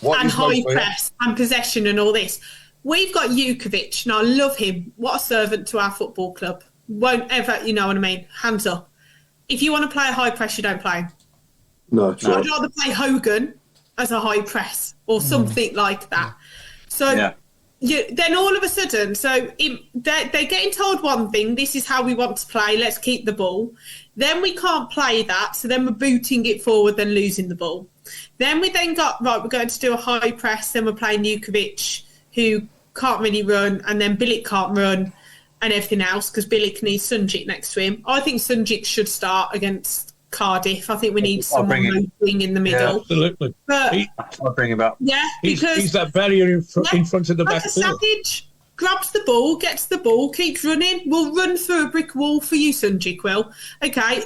And high press and possession and all this. We've got Jukovic, and I love him. What a servant to our football club. Won't ever, you know what I mean? Hands up. If you want to play a high press, you don't play him. No, sure. I'd rather play Hogan as a high press or something like that. So then all of a sudden, they're getting told one thing, this is how we want to play, let's keep the ball. Then we can't play that, so then we're booting it forward, then losing the ball. Then we got, right, we're going to do a high press, then we're playing Jukovic, who can't really run, and then Bilic can't run, and everything else, because Bilic needs Sunjic next to him. I think Sunjic should start against Cardiff. I think we need someone moving in the middle. Yeah, absolutely. But I'll bring him up. Yeah, because he's that barrier in front of the back four. Savage grabs the ball, gets the ball, keeps running. We'll run through a brick wall for you, Sunjic will. Okay,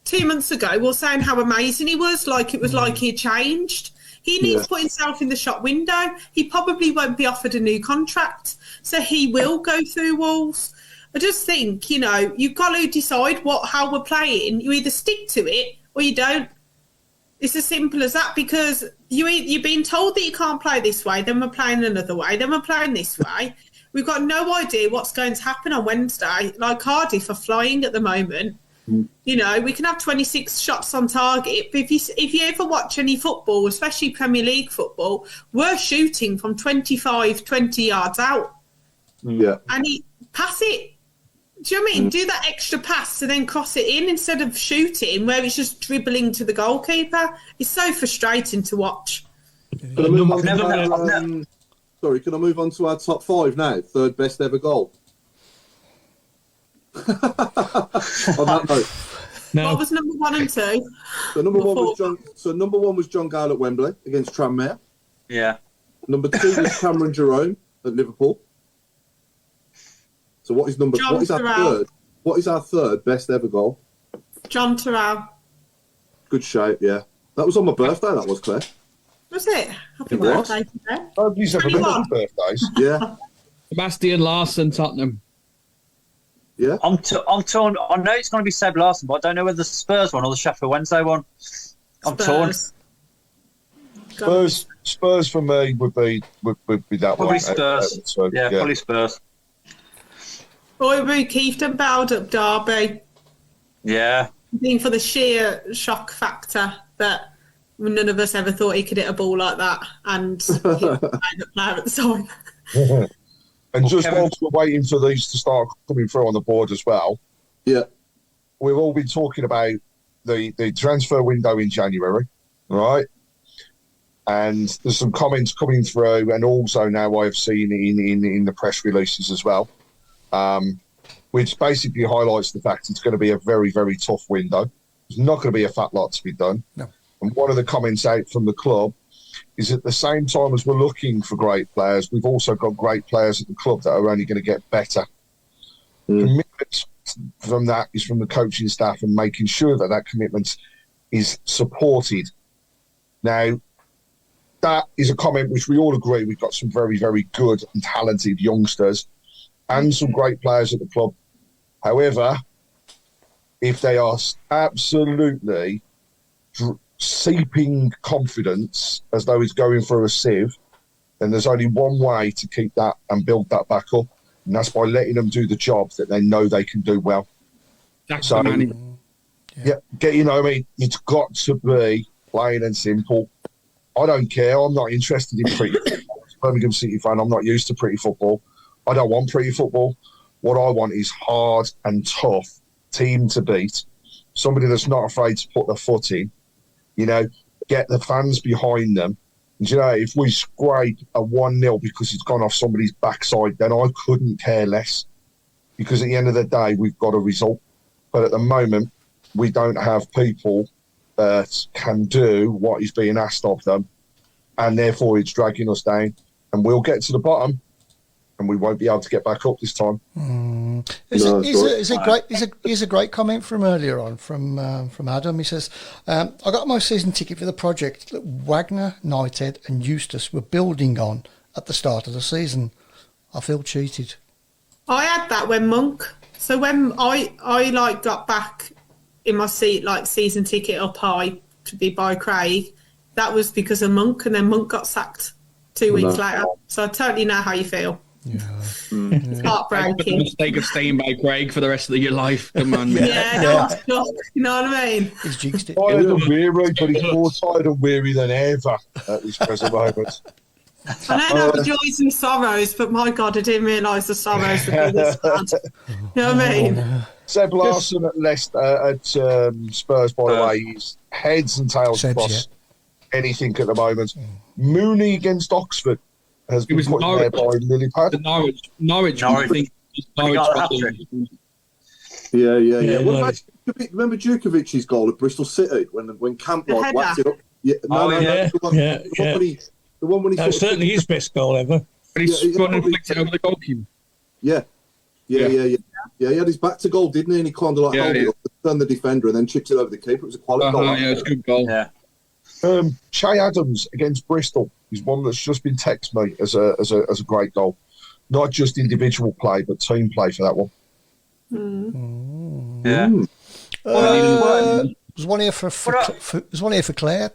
2 months ago, we were saying how amazing he was, like it was like he had changed. He needs to put himself in the shop window. He probably won't be offered a new contract, so he will go through walls. I just think, you've got to decide how we're playing. You either stick to it or you don't. It's as simple as that, because you're being told that you can't play this way, then we're playing another way, then we're playing this way. We've got no idea what's going to happen on Wednesday. Like Cardiff are flying at the moment. We can have 26 shots on target, but if you ever watch any football, especially Premier League football, we're shooting from 25, 20 yards out. Yeah. And pass it. Do you know what I mean? Do that extra pass and then cross it in instead of shooting where it's just dribbling to the goalkeeper. It's so frustrating to watch. Can I move on to our top 5 now? Third best ever goal. On that note. No. What was number 1 and 2? So number one was John Gale at Wembley against Tranmere. Yeah. Number 2 was Cameron Jerome at Liverpool. So what is our third best ever goal? John Terrell. Good shape, yeah. That was on my birthday, that was, Claire. Was it? Happy It was. birthday today. Nobody's ever been on birthdays. Yeah. Sebastian Larsson, Tottenham. Yeah. I'm torn. I know it's going to be Seb Larsson, but I don't know whether the Spurs one or the Sheffield Wednesday one. I'm torn. Spurs for me would be that Probably one. Spurs. Probably Spurs. Boy, Rue Keefe done bowed up Derby. Yeah. I think for the sheer shock factor that none of us ever thought he could hit a ball like that, and he was a player at the time. And just whilst we're waiting for these to start coming through on the board as well, we've all been talking about the transfer window in January, right? And there's some comments coming through, and also now I've seen in the press releases as well, which basically highlights the fact it's going to be a very, very tough window. There's not going to be a fat lot to be done. No. And one of the comments out from the club is at the same time as we're looking for great players, we've also got great players at the club that are only going to get better. Commitment from that is from the coaching staff and making sure that commitment is supported. Now, that is a comment which we all agree. We've got some very, very good and talented youngsters and some great players at the club. However, if they are absolutely seeping confidence as though he's going through a sieve, then there's only one way to keep that and build that back up, and that's by letting them do the job that they know they can do well. That's so, the money. It's got to be plain and simple. I don't care. I'm not interested in pretty football. As a Birmingham City fan, I'm not used to pretty football. I don't want pretty football. What I want is hard and tough team to beat, somebody that's not afraid to put their foot in, get the fans behind them. And, if we scrape a 1-0 because it's gone off somebody's backside, then I couldn't care less, because at the end of the day, we've got a result. But at the moment, we don't have people that can do what is being asked of them, and therefore it's dragging us down. And we'll get to the bottom, and we won't be able to get back up this time. Here's a great comment from earlier on from Adam. He says, I got my season ticket for the project that Wagner, Knighthead and Eustace were building on at the start of the season. I feel cheated. I had that when Monk. So when I got back in my seat, season ticket up high to be by Craig, that was because of Monk, and then Monk got sacked 2 weeks later. So I totally know how you feel. Yeah. It's heartbreaking. The mistake of staying by Craig for the rest of your life. Come on, man. You know what I mean? He's jinxed it. Tired and weary, but he's more tired and weary than ever at this present moment. I know the joys and sorrows, but my God, I didn't realise the sorrows would be this bad. You know what I mean? Seb Larson at Leicester, at Spurs, by the way, he's heads and tails across anything at the moment. Mooney against Oxford has been put there by Lillipad. Norwich. I think Yeah. Remember Djukovic's goal at Bristol City when Camp whacked it up? The one when he That's certainly his best goal ever. But he's spun and flicked it over the goalkeeper. Yeah. He had his back to goal, didn't he? And he kind of held it up, turned the defender, and then chipped it over the keeper. It was a quality goal. Yeah, it's a good goal. Yeah. Che Adams against Bristol is one that's just been texted me as a great goal. Not just individual play, but team play for that one. Yeah. There's one here for Claire.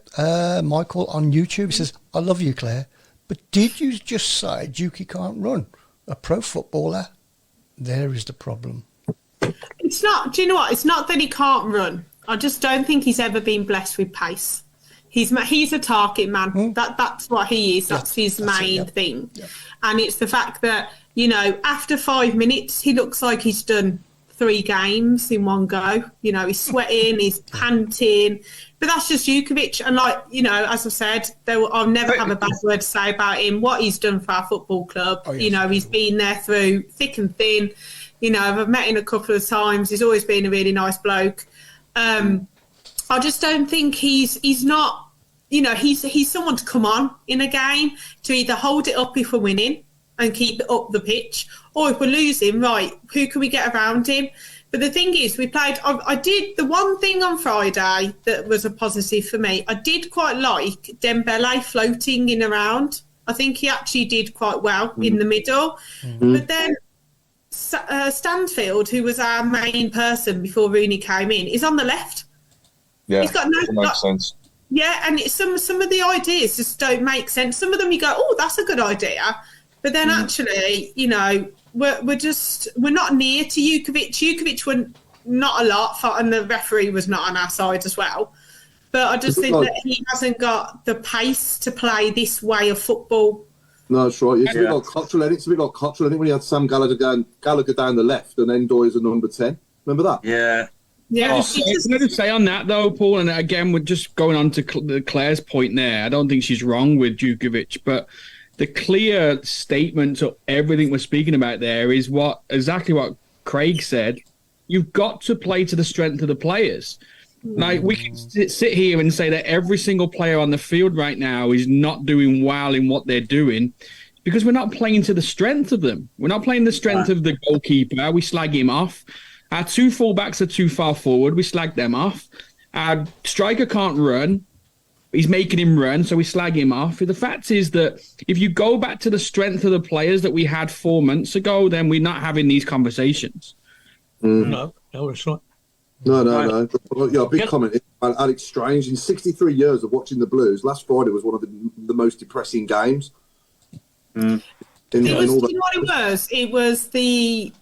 Michael on YouTube says, "I love you, Claire, but did you just say Dukey can't run? A pro footballer? There is the problem." It's not. Do you know what? It's not that he can't run. I just don't think he's ever been blessed with pace. He's a target man. That's what he is. That's his main thing. Yeah. And it's the fact that, after 5 minutes, he looks like he's done 3 games in one go. He's sweating, he's panting. But that's just Jukovic. And as I've said, I'll never have a bad word to say about him, what he's done for our football club. Oh, yes. He's been there through thick and thin. I've met him a couple of times. He's always been a really nice bloke. I just don't think he's not, he's someone to come on in a game, to either hold it up if we're winning and keep it up the pitch, or if we're losing, right, who can we get around him? But the thing is, I did the one thing on Friday that was a positive for me. I did quite like Dembele floating in around. I think he actually did quite well in the middle. But then Stanfield, who was our main person before Rooney came in, is on the left. Yeah, he's got that makes sense. Yeah, and some of the ideas just don't make sense. Some of them you go, oh, that's a good idea. But then actually, we're not near to Jukovic. Jukovic were not a lot, and the referee was not on our side as well. But I just think that he hasn't got the pace to play this way of football. No, that's right. It's a bit like Cottrell, and it's a bit like Cottrell, when he had Sam Gallagher down the left and then Doyers at number 10. Remember that? Yeah. Yeah. Can I just say on that though, Paul, and again, we're just going on to Claire's point there. I don't think she's wrong with Jukovic, but the clear statement of everything we're speaking about there is exactly what Craig said. You've got to play to the strength of the players. Like, we can sit here and say that every single player on the field right now is not doing well in what they're doing because we're not playing to the strength of them. We're not playing the strength of the goalkeeper. We slag him off. Our 2 fullbacks are too far forward. We slag them off. Our striker can't run. He's making him run, so we slag him off. The fact is that if you go back to the strength of the players that we had 4 months ago, then we're not having these conversations. No, that's right. No. Yeah, a big comment. Alex Strange, in 63 years of watching the Blues, last Friday was one of the most depressing games. You know what it was? It was the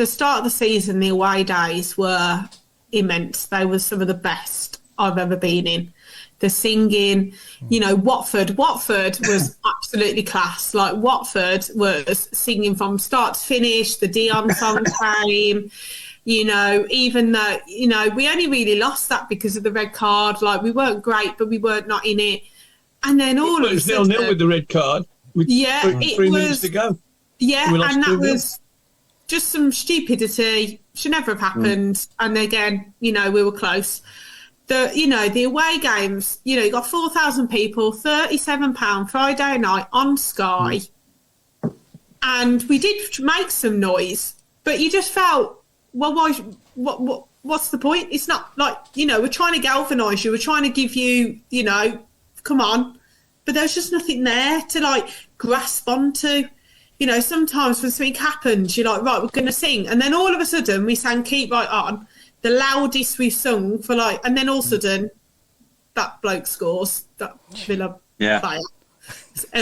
start of the season, the away days were immense. They were some of the best I've ever been in. The singing, Watford was absolutely class. Like, Watford was singing from start to finish. The Dion song came. Even though, we only really lost that because of the red card. Like, we weren't great, but we weren't not in it. And then all of a sudden... It was 0-0 with the red card. With 3 minutes to go. Yeah, and that was just some stupidity. Should never have happened. And again, we were close. The away games, you got 4,000 people, £37 Friday night on Sky. And we did make some noise, but you just felt, well, what's the point? It's not like, we're trying to galvanise you. We're trying to give you, come on. But there's just nothing there to, grasp onto. Sometimes when something happens, you're like, right, we're going to sing. And then all of a sudden we sang Keep Right On, the loudest we've sung for and then all of a sudden that bloke scores, that Villa player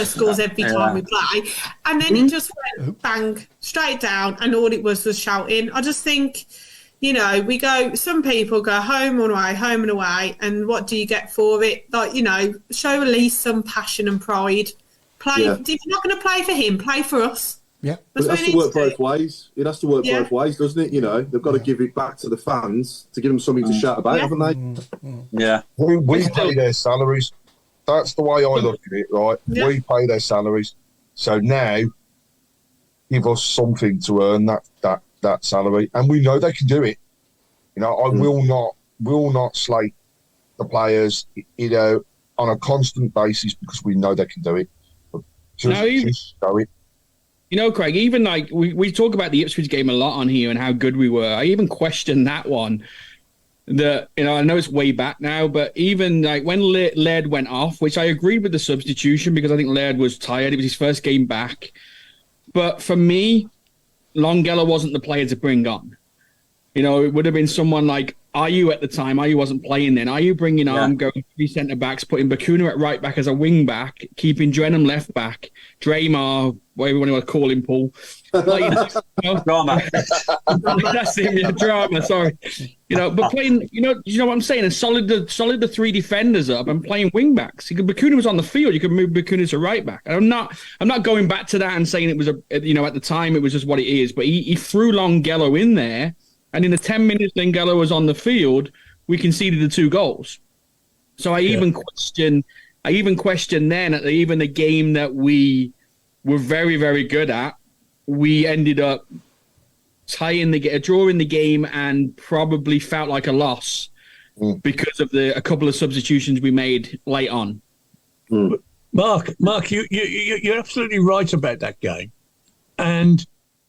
scores every time we play. And then it just went bang, straight down, and all it was shouting. I just think, some people go home and away, and what do you get for it? Show at least some passion and pride. Play. Yeah. If you're not going to play for him, play for us. Yeah. But That's it what has he to work needs to both do. ways. It has to work Yeah. both ways, doesn't it? You know, they've got to give it back to the fans to give them something to shout about, Yeah. haven't they? Yeah. We pay their salaries. That's the way I look at it, right? Yeah. We pay their salaries. So now, give us something to earn that salary, and we know they can do it. You know, I will not slate the players, you know, on a constant basis because we know they can do it. But just show it. You know, Craig, even like we talk about the Ipswich game a lot on here and how good we were. I even questioned that one. I know it's way back now, but even like when Laird went off, which I agreed with the substitution because I think Laird was tired. It was his first game back. But for me, Longella wasn't the player to bring on. You know, it would have been someone like Ayew at the time. Ayew wasn't playing then. Ayew bringing on, going 3 centre-backs, putting Bakuna at right back as a wing-back, keeping Drenham left back, Draymar, whatever you want to call him, Paul. Drama. That's him, yeah, drama, sorry. You know, but playing, you know what I'm saying? And solid the 3 defenders up and playing wing-backs. Bakuna was on the field. You could move Bakuna to right back. And I'm not going back to that and saying it was, at the time it was just what it is, but he threw Longella in there. And in the 10 minutes Longella was on the field, we conceded the 2 goals. So I even question then at even the game that we were very, very good at, we ended up drawing the game and probably felt like a loss because of a couple of substitutions we made late on. Mark, you're absolutely right about that game. And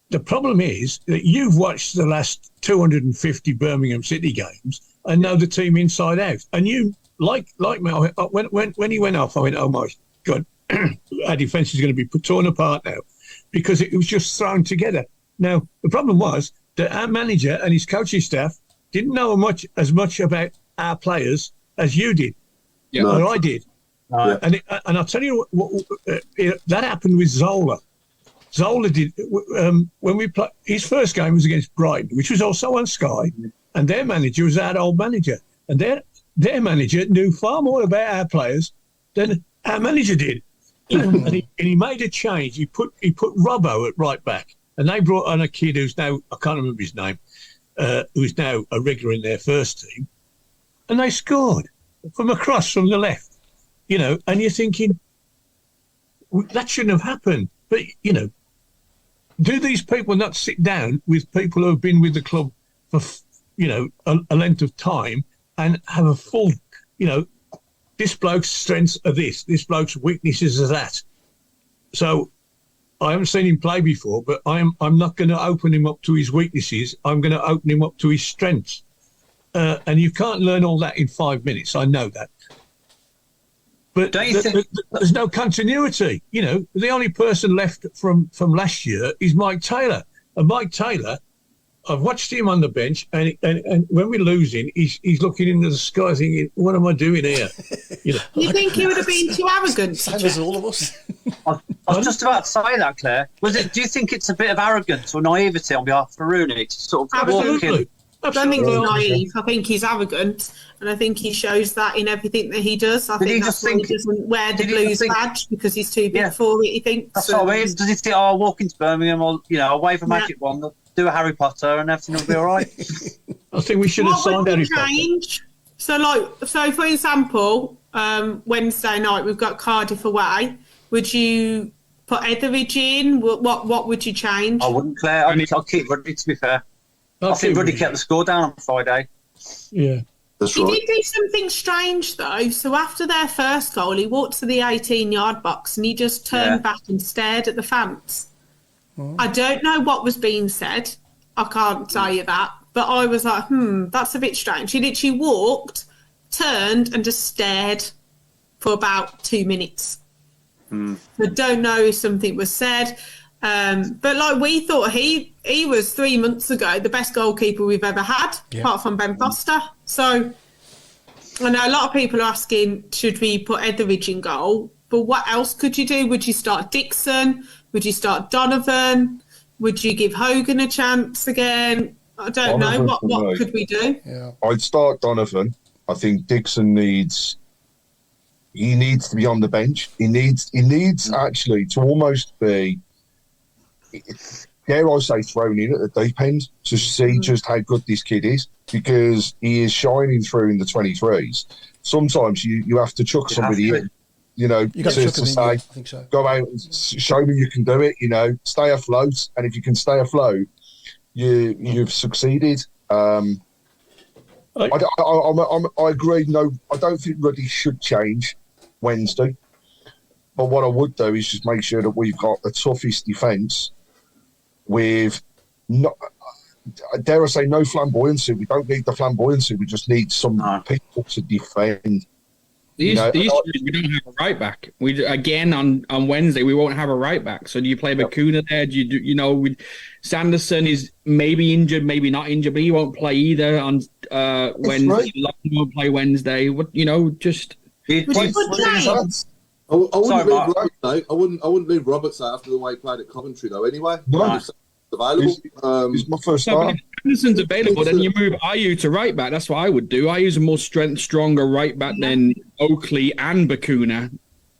the problem is that you've watched the last 250 Birmingham City games and know the team inside out. And you, like me, when he went off, I went, oh my God, our defence is going to be torn apart now because it was just thrown together. Now, the problem was that our manager and his coaching staff didn't know as much about our players as you did, or I did. And I'll tell you what that happened with Zola. Zola did when we played. His first game was against Brighton, which was also on Sky, and their manager was our old manager, and their manager knew far more about our players than our manager did. and he made a change. He put Robbo at right back, and they brought on a kid who's now, I can't remember his name, who's now a regular in their first team, and they scored from the left, you know. And you're thinking that shouldn't have happened, but you know. Do these people not sit down with people who have been with the club for, you know, a length of time and have a full, you know, this bloke's strengths are this bloke's weaknesses are that. So I haven't seen him play before, but I'm not going to open him up to his weaknesses. I'm going to open him up to his strengths. And you can't learn all that in 5 minutes. I know that. But there's no continuity. You know, the only person left from last year is Mike Taylor. And Mike Taylor, I've watched him on the bench, and when we're losing, he's looking into the sky thinking, what am I doing here? You know, You think he would have been too arrogant? Same as all of us. I was just about to say that, Claire. Do you think it's a bit of arrogance or naivety on behalf of Rooney to sort of walk in? absolutely. I don't think he's Absolutely. naive. I think he's arrogant, and I think he shows that in everything that he does. I think that's why he doesn't wear the Blues badge because he's too big for it. He thinks. That's what I mean. Does he think, I'll walk into Birmingham, or I'll wave a magic wand, do a Harry Potter, and everything will be all right? I think we should have What signed would Harry we Potter. change? So for example, Wednesday night we've got Cardiff away. Would you put Etheridge in? What would you change? I wouldn't, Claire. I'll keep Ruddy, to be fair. I think Ruddy kept the score down on Friday. Yeah. That's He right. did do something strange though. So after their first goal, he walked to the 18-yard box and he just turned back and stared at the fans. I don't know what was being said. I can't tell you that. But I was like, that's a bit strange. He literally walked, turned and just stared for about 2 minutes. I don't know if something was said. But like we thought he was 3 months ago the best goalkeeper we've ever had, apart from Ben Foster. So I know a lot of people are asking, should we put Etheridge in goal? But what else could you do? Would you start Dixon? Would you start Donovan? Would you give Hogan a chance again? I don't Donovan know. for What me. could we do? Yeah. I'd start Donovan. I think Dixon needs he needs to be on the bench. He needs actually to almost be, dare I say, thrown in at the deep end to see just how good this kid is, because he is shining through in the 23s. Sometimes you have to chuck somebody in, you know, to say, I think so. Go out and show me you can do it, you know, stay afloat. And if you can stay afloat, you've succeeded. I agree. No, I don't think Ruddy should change Wednesday. But what I would do is just make sure that we've got the toughest defence with, not, dare I say, no flamboyancy. We don't need the flamboyancy. We just need some people to defend. The issue is we don't have a right back. We again on Wednesday we won't have a right back. So do you play Bacuna there? Do Sanderson is maybe injured, maybe not injured, but he won't play either on Wednesday. Right. Long won't play Wednesday. Just. I wouldn't leave Roberts out after the way he played at Coventry though. Anyway, available. He's my first start. Anderson's available, then you move Ayew to right back. That's what I would do. Ayew's a more stronger right back than Oakley and Bacuna.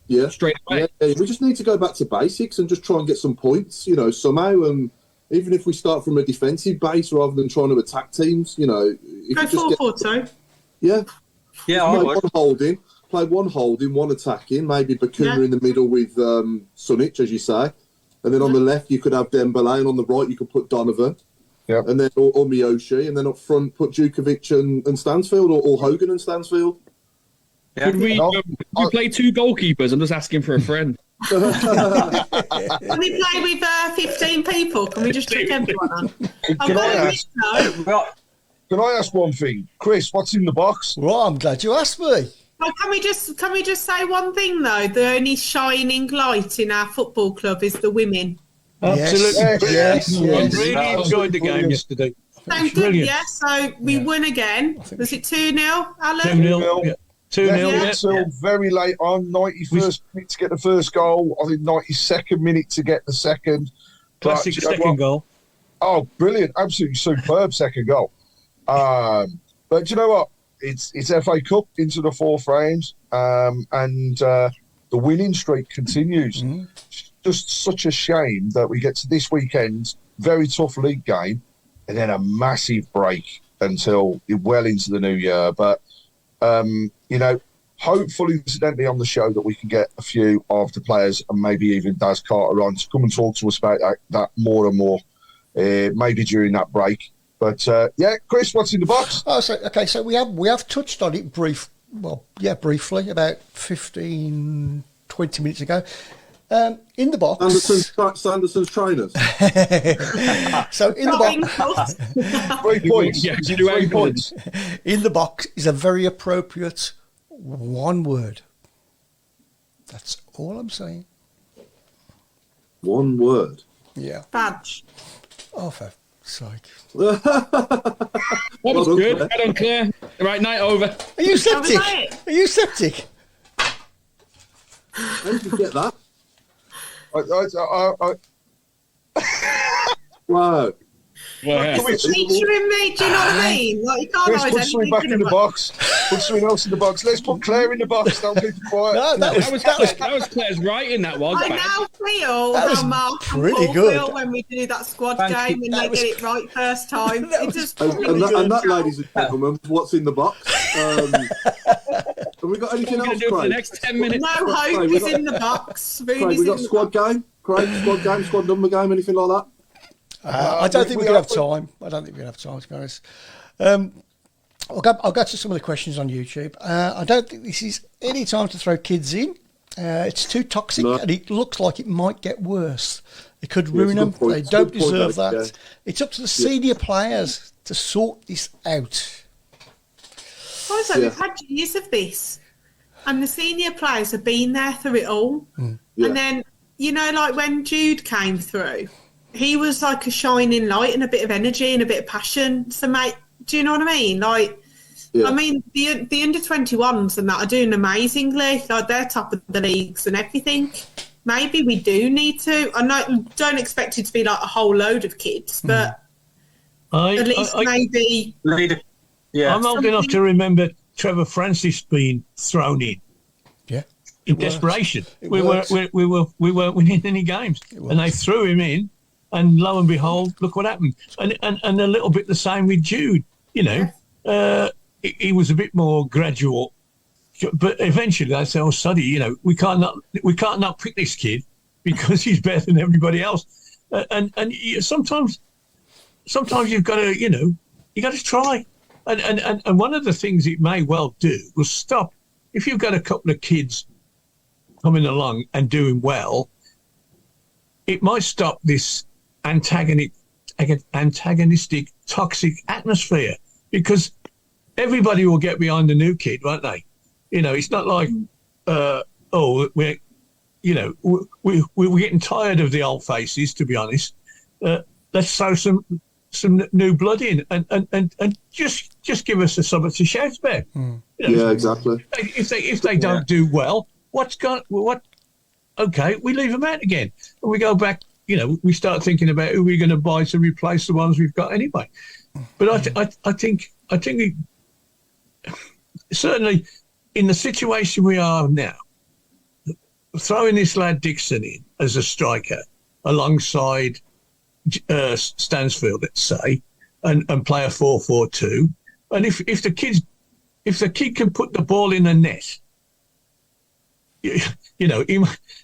Yeah, straight away. Yeah, we just need to go back to basics and just try and get some points, you know, somehow. Even if we start from a defensive base rather than trying to attack teams, you know, go 4-4-2. Yeah, I would. Play one holding, one attacking. Maybe Bacuna in the middle with Sunic, as you say, and then on the left you could have Dembele, and on the right you could put Donovan. Yeah, and then or Miyoshi, and then up front put Djukovic and Stansfield, or Hogan and Stansfield. Yeah. Could we play two goalkeepers? I'm just asking for a friend. Can we play with 15 people? Can we just trick everyone on? Can I ask one thing, Chris? What's in the box? Well, I'm glad you asked me. Well, can we just say one thing though? The only shining light in our football club is the women. Absolutely. Yes. I really enjoyed the game yesterday. Thank you. Yeah, so we won again. Was it 2-0, Alan? 2-0. 2-0. Until very late on, 91st minute to get the first goal. I think 92nd minute to get the second. Classic second goal. Oh, brilliant. Absolutely superb second goal. But you know what? It's FA Cup into the fourth round, and the winning streak continues. Mm-hmm. Just such a shame that we get to this weekend, very tough league game, and then a massive break until well into the new year. But, you know, hopefully, incidentally, on the show that we can get a few of the players and maybe even Daz Carter on to come and talk to us about that more and more, maybe during that break. But, yeah, Chris, what's in the box? So we have touched on it briefly, about 15, 20 minutes ago. In the box, Sanderson's trainers. So in the box, 3 points. Yeah, 3 points. In the box is a very appropriate one word. That's all I'm saying. One word. Yeah. Badge. Oh, for sake. That was good. Well done, Claire. Right, night over. Are you septic? How did you get that? Wow. It's featuring me, do you know what I mean? Like, you can't Chris, put something back in the box. Put something else in the box. Let's put Claire in the box. Don't keep it quiet. No, that was Claire's writing. That was. I now feel how Mark pretty and good. feel when we do that squad game and they get it right first time. And that, ladies and gentlemen, what's in the box? Have we got anything else, Craig? For the next 10 minutes. No hope is in the box. Craig, we got squad game? Craig, squad number game, anything like that? I don't think we can have time. I don't think we can have time, to be honest. I'll go to some of the questions on YouTube. I don't think this is any time to throw kids in. It's too toxic, and it looks like it might get worse. It could ruin them. They don't deserve that. Yeah. It's up to the senior players to sort this out. Also, we've had years of this, and the senior players have been there through it all. And then, you know, like when Jude came through, he was like a shining light and a bit of energy and a bit of passion. So, mate, do you know what I mean? Like, I mean, the under-21s and that are doing amazingly. Like, they're top of the leagues and everything. Maybe we do need to. I don't expect it to be like a whole load of kids, but at least maybe... I'm old enough to remember Trevor Francis being thrown in. Yeah. in desperation. We worked. weren't winning any games, and they threw him in, and lo and behold, look what happened. And a little bit the same with Jude. You know, he was a bit more gradual, but eventually they said, "Oh, Suddy, you know, we can't not pick this kid because he's better than everybody else." And sometimes you've got to, you know, you got to try. And one of the things it may well do will stop if you've got a couple of kids coming along and doing well. It might stop this antagonistic, toxic atmosphere, because everybody will get behind the new kid, won't they? You know, it's not like, we're getting tired of the old faces, to be honest. Let's throw some new blood in and just give us something to shout about. You know, exactly. If they don't do well, okay, we leave them out again, and we go back. You know, we start thinking about who we're going to buy to replace the ones we've got anyway. But I think certainly in the situation we are now, throwing this lad Dixon in as a striker alongside Stansfield, let's say, and play a 4-4-2, and if the kid can put the ball in the net, you know,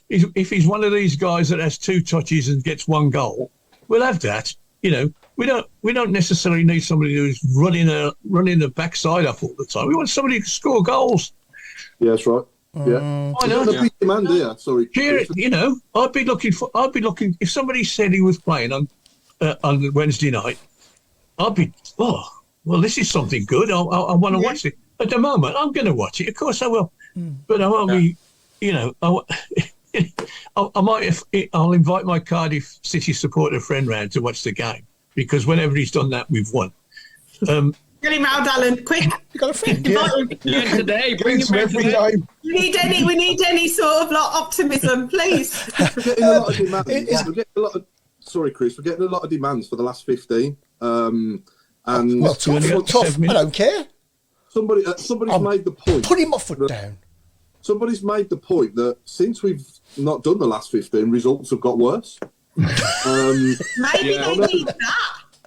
if he's one of these guys that has 2 touches and gets 1 goal, we'll have that. You know, we don't necessarily need somebody who's running the backside up all the time. We want somebody who can score goals. Yeah, that's right. Yeah, I know. The big demand here. Sorry, You know, I'd be looking if somebody said he was playing on Wednesday night, I'd be, this is something good. I want to watch it. At the moment, I'm going to watch it. Of course I will, but I won't be. You know, I'll invite my Cardiff City supporter friend round to watch the game, because whenever he's done that, we've won. Get him out, Alan, quick. You got a friend? Yeah, today, bring him back today. We need any sort of like optimism, please. We're getting a lot of demands. Sorry, Chris. We're getting a lot of demands for the last 15. And Well, tough. I don't care. Somebody's made the point. Putting my foot down. Somebody's made the point that since we've not done the last 15, results have got worse. Maybe they need that.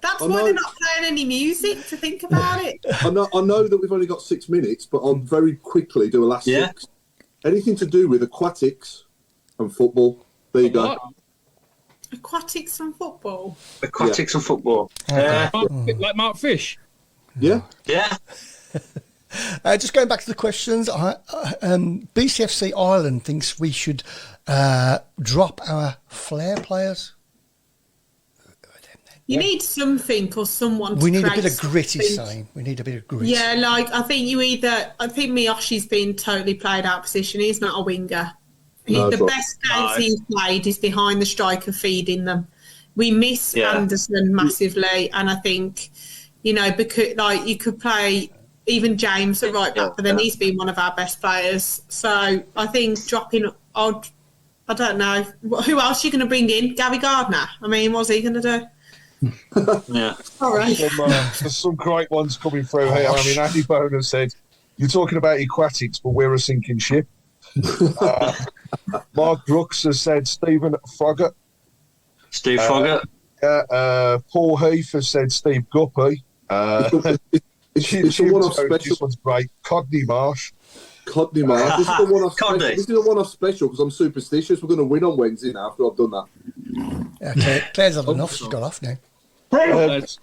That's why they're not playing any music, to think about it. I know that we've only got 6 minutes, but I'll very quickly do a last 6. Anything to do with aquatics and football. There you go. Aquatics and football. Aquatics and football. Like Mark Fish. Yeah. Yeah. Just going back to the questions, BCFC Ireland thinks we should drop our flair players. You need something or someone to We need a create bit of grit, something. he's saying. We need a bit of grit. Yeah, like I think Miyoshi's been totally played out of position. He's not a winger. The best games he's played is behind the striker, feeding them. We miss Anderson massively, and I think, you know, because like you could play even James at right back, but then he's been one of our best players. So I think dropping odd, I don't know, who else are you going to bring in? Gary Gardner? I mean, what's he going to do? Yeah. All right. There's some great ones coming through here. I mean, Andy Boner said, "You're talking about aquatics, but we're a sinking ship." Mark Brooks has said Stephen Froggatt. Steve Froggatt. Paul Heath has said Steve Guppy. It's the one-off special. This one's great. Codney Marsh. Codney Marsh. This is the one-off special. This is the one-off special because I'm superstitious. We're going to win on Wednesday now after I've done that. Okay, Claire's had enough. She's got off now.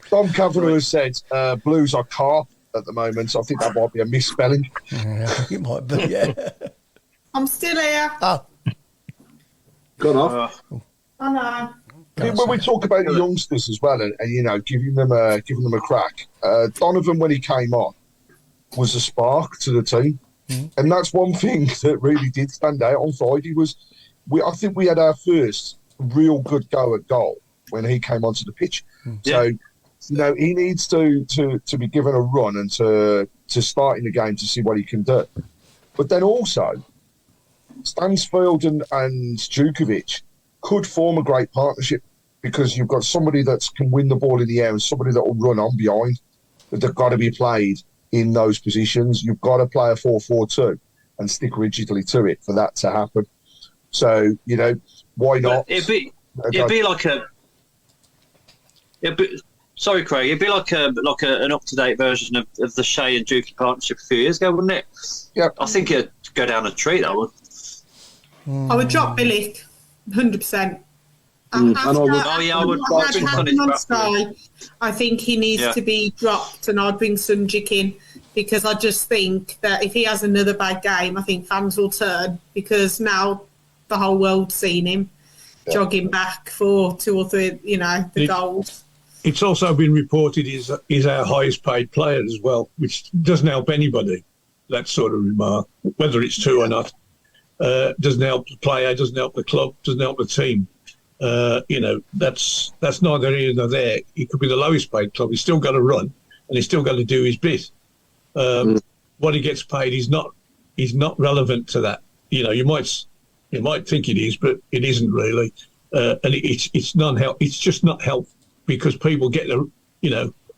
Tom Kavanagh has said Blues are carp at the moment, so I think that might be a misspelling. Yeah, it might be, yeah. I'm still here. Oh. Gone off. I know. When we talk about the youngsters as well, and you know, giving them a crack, Donovan, when he came on, was a spark to the team, and that's one thing that really did stand out on Friday. I think we had our first real good go at goal when he came onto the pitch. So, you know, he needs to be given a run and to start in the game to see what he can do. But then also, Stansfield and Djukovic could form a great partnership because you've got somebody that can win the ball in the air and somebody that will run on behind. But they've got to be played in those positions. You've got to play a 4-4-2. and stick rigidly to it for that to happen. So, why not? It'd be like sorry, Craig. It'd be like an up-to-date version of the Shea and Dukey partnership a few years ago, wouldn't it? Yeah. I think it'd go down a treat, that would. I would drop Billick, 100%. I would. I think he needs to be dropped, and I'd bring Sunjic in, because I just think that if he has another bad game, I think fans will turn, because now the whole world's seen him jogging back for 2 or 3, the goals. It's also been reported he's our highest paid player as well, which doesn't help anybody, that sort of remark, whether it's true or not. Doesn't help the player, doesn't help the club, doesn't help the team. That's neither here nor there. He could be the lowest paid club. He's still got to run, and he's still got to do his bit. What he gets paid is not relevant to that. You might think it is, but it isn't really. And it's non-help. It's just not help, because people get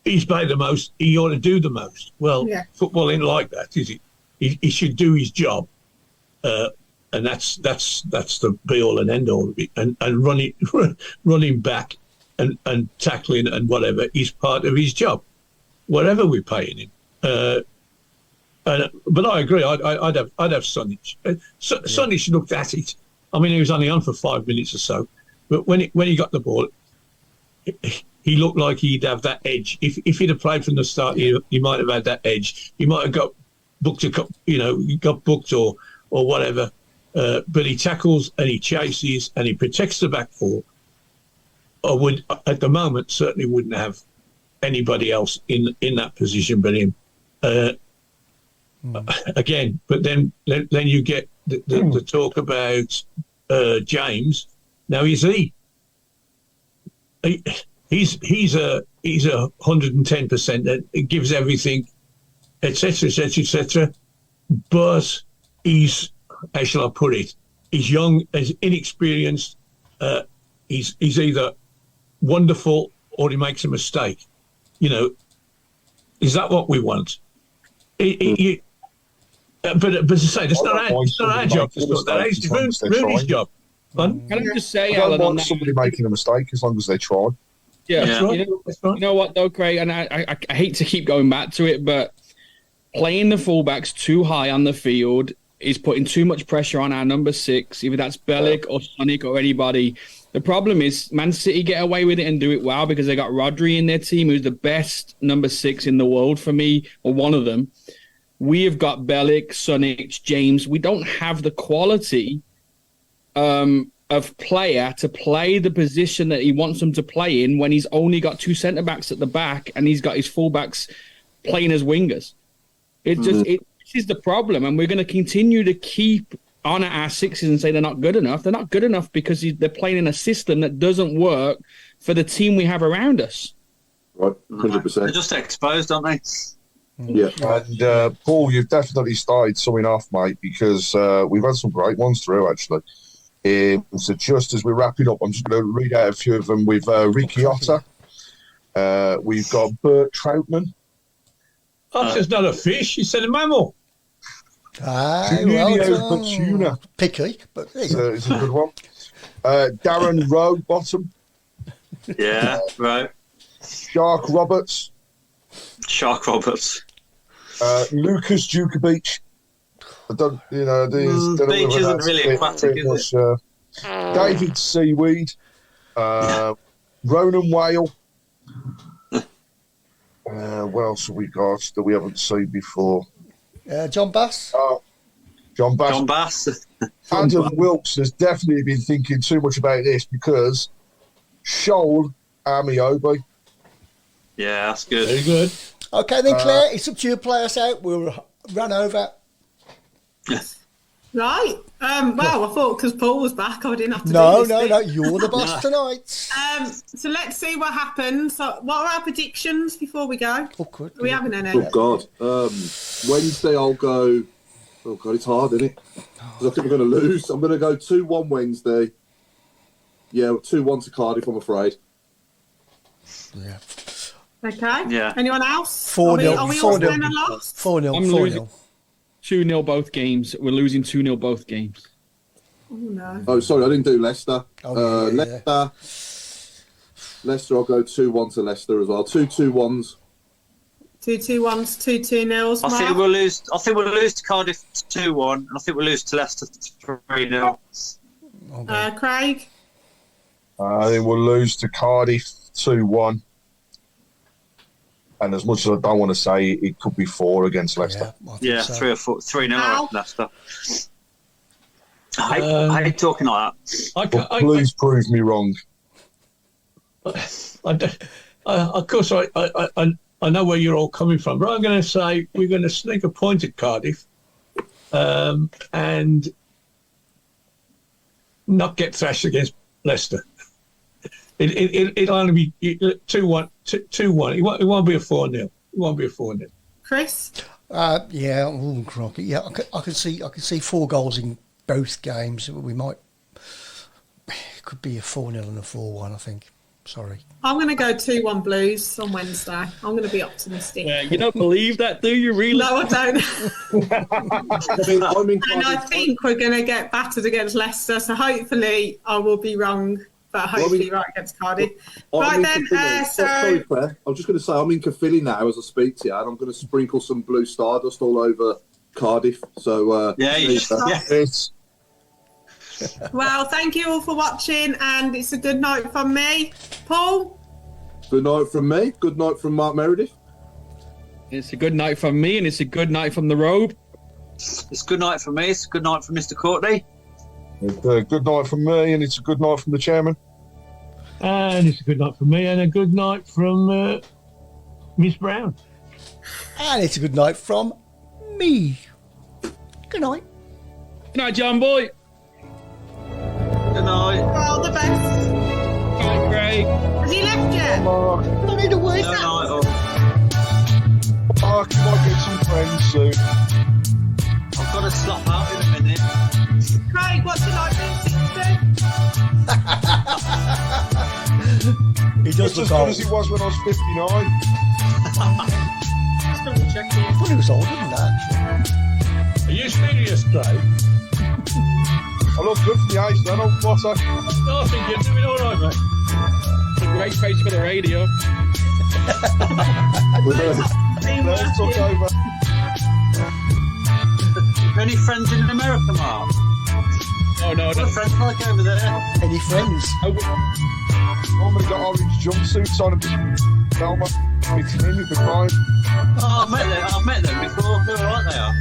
he's paid the most. He ought to do the most. Well, football ain't like that, is it? He should do his job. And that's the be all and end all of it. And running back and tackling and whatever is part of his job, whatever we're paying him. But I agree. I'd have Sunjic. Sunjic looked at it. I mean, he was only on for 5 minutes or so, but when he got the ball, he looked like he'd have that edge. If he'd have played from the start, he might have had that edge. He might have got booked or whatever. But he tackles and he chases and he protects the back four. I would, at the moment, certainly wouldn't have anybody else in that position but him. Again, but then you get the talk about James. Now he's a 110%. That gives everything, etc., etc., etc. But he's, how shall I put it? He's young, he's inexperienced. He's either wonderful or he makes a mistake. Is that what we want? But to say, it's not our job. It's Rooney's job. Can I just say, I don't Alan, want somebody making a mistake as long as they try. Yeah, That's right. You know what though, Craig, and I hate to keep going back to it, but playing the fullbacks too high on the field is putting too much pressure on our number 6, either that's Bellic or Sonic or anybody. The problem is Man City get away with it and do it well because they got Rodri in their team, who's the best number 6 in the world for me, or one of them. We have got Bellic, Sonic, James. We don't have the quality of player to play the position that he wants them to play in when he's only got 2 centre-backs at the back and he's got his full-backs playing as wingers. This is the problem, and we're going to continue to keep on at our 6s and say they're not good enough. They're not good enough because they're playing in a system that doesn't work for the team we have around us. Right, 100%. They're just exposed, aren't they? Yeah. And Paul, you've definitely started summing off, mate, because we've had some great ones through, actually. So just as we're wrapping up, I'm just going to read out a few of them with Ricky Otter. We've got Bert Troutman. Oh, it's not a fish. You said a mammal. Tuna. Picky, but It's a good one. Darren Rowbottom. Yeah, right. Shark Roberts. Lucas Djukovic. I don't, Beach isn't really aquatic, is it? David Seaweed. Ronan Whale. What else have we got that we haven't seen before? John Bass. John Bass. John Bass. Adam Wilkes has definitely been thinking too much about this because Shoal Amiobi. Yeah, that's good. Very good. Okay, then, Claire, it's up to you. Play us out. We'll run over. Right. Well, I thought because Paul was back, I didn't have to No, do this bit. no. You're the boss tonight. So let's see what happens. So what are our predictions before we go? Oh, good. Are we having any? Oh, God. Wednesday, I'll go... Oh, God, it's hard, isn't it? 'Cause I think we're going to lose. I'm going to go 2-1 Wednesday. Yeah, 2-1 to Cardiff, I'm afraid. Yeah. Okay. Yeah. Anyone else? 4-0. Are we all saying a loss? 4-0. I'm 4-0. losing. 2-0 both games. We're losing 2-0 both games. Oh, no. Oh, sorry, I didn't do Leicester. Oh, yeah. Leicester, I'll go 2-1 to Leicester as well. 2-2-1s. 2-2-1s, 2-2-0s. I think we'll lose. I think we'll lose to Cardiff 2-1, and I think we'll lose to Leicester 3-0. Craig? I think we'll lose to Cardiff 2-1. And as much as I don't want to say, it could be 4 against Leicester. Yeah, so. 3 or 4, 3-0 Leicester. I hate talking like that. Please prove me wrong. Of course, I know where you're all coming from, but I'm going to say we're going to sneak a point at Cardiff and not get thrashed against Leicester. It'll only be 2-1. 2-1. It won't be a 4-0. It won't be a 4-0. Chris? Yeah, crocky. Yeah, I could see 4 goals in both games. We might. It could be a 4-0 and a 4-1. I think. Sorry. I'm going to go 2-1 Blues on Wednesday. I'm going to be optimistic. Yeah, you don't believe that, do you? Really? No, I don't. I'm in And I think we're going to get battered against Leicester. So hopefully I will be wrong, but hopefully right against Cardiff. Right then, Sorry, Claire. I was just going to say I'm in Caerphilly now as I speak to you, and I'm going to sprinkle some blue stardust all over Cardiff. So It's well, thank you all for watching, and it's a good night from me. Paul? good night from me. Good night from Mark Meredith. It's a good night from me, and it's a good night from the robe. It's a good night from me. It's a good night from Mr. Courtney. a good night from me, and it's a good night from the chairman. And it's a good night from me, and a good night from Miss Brown. And it's a good night from me. Good night. Good night, John Boy. Good night. All the best. Good night, Craig. Has he left yet? Mark, I need a word. Good night. Mark, you might get some friends soon. I've got to slop out in a minute. Craig, what's it like being 60? He does Just look as good old. as he was when I was 59. I thought he was older than that. Are you serious, Craig? I look good for the age, then, old Potter. No, I think you're doing all right, mate. It's a great face for the radio. Let's talk over. Any friends in America, Mark? Oh, no, What no. are friends like over there? Any friends? Normally got orange jumpsuits on and Velma. It's in with the crime. Oh, I've met them before. They're all right, they are.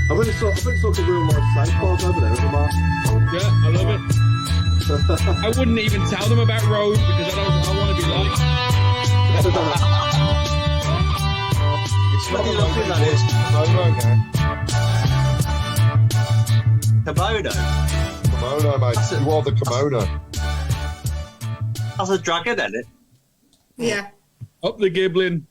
I think it's like a real life safe park over there, isn't it, Mark? Yeah, I love it. I wouldn't even tell them about Road because I want to be liked. It's not Bloody a lovely that is. Kimono, Komodo. Kimono, mate. That's it. You are the kimono. That's a dragon, isn't it? Yeah. Up the Giblin.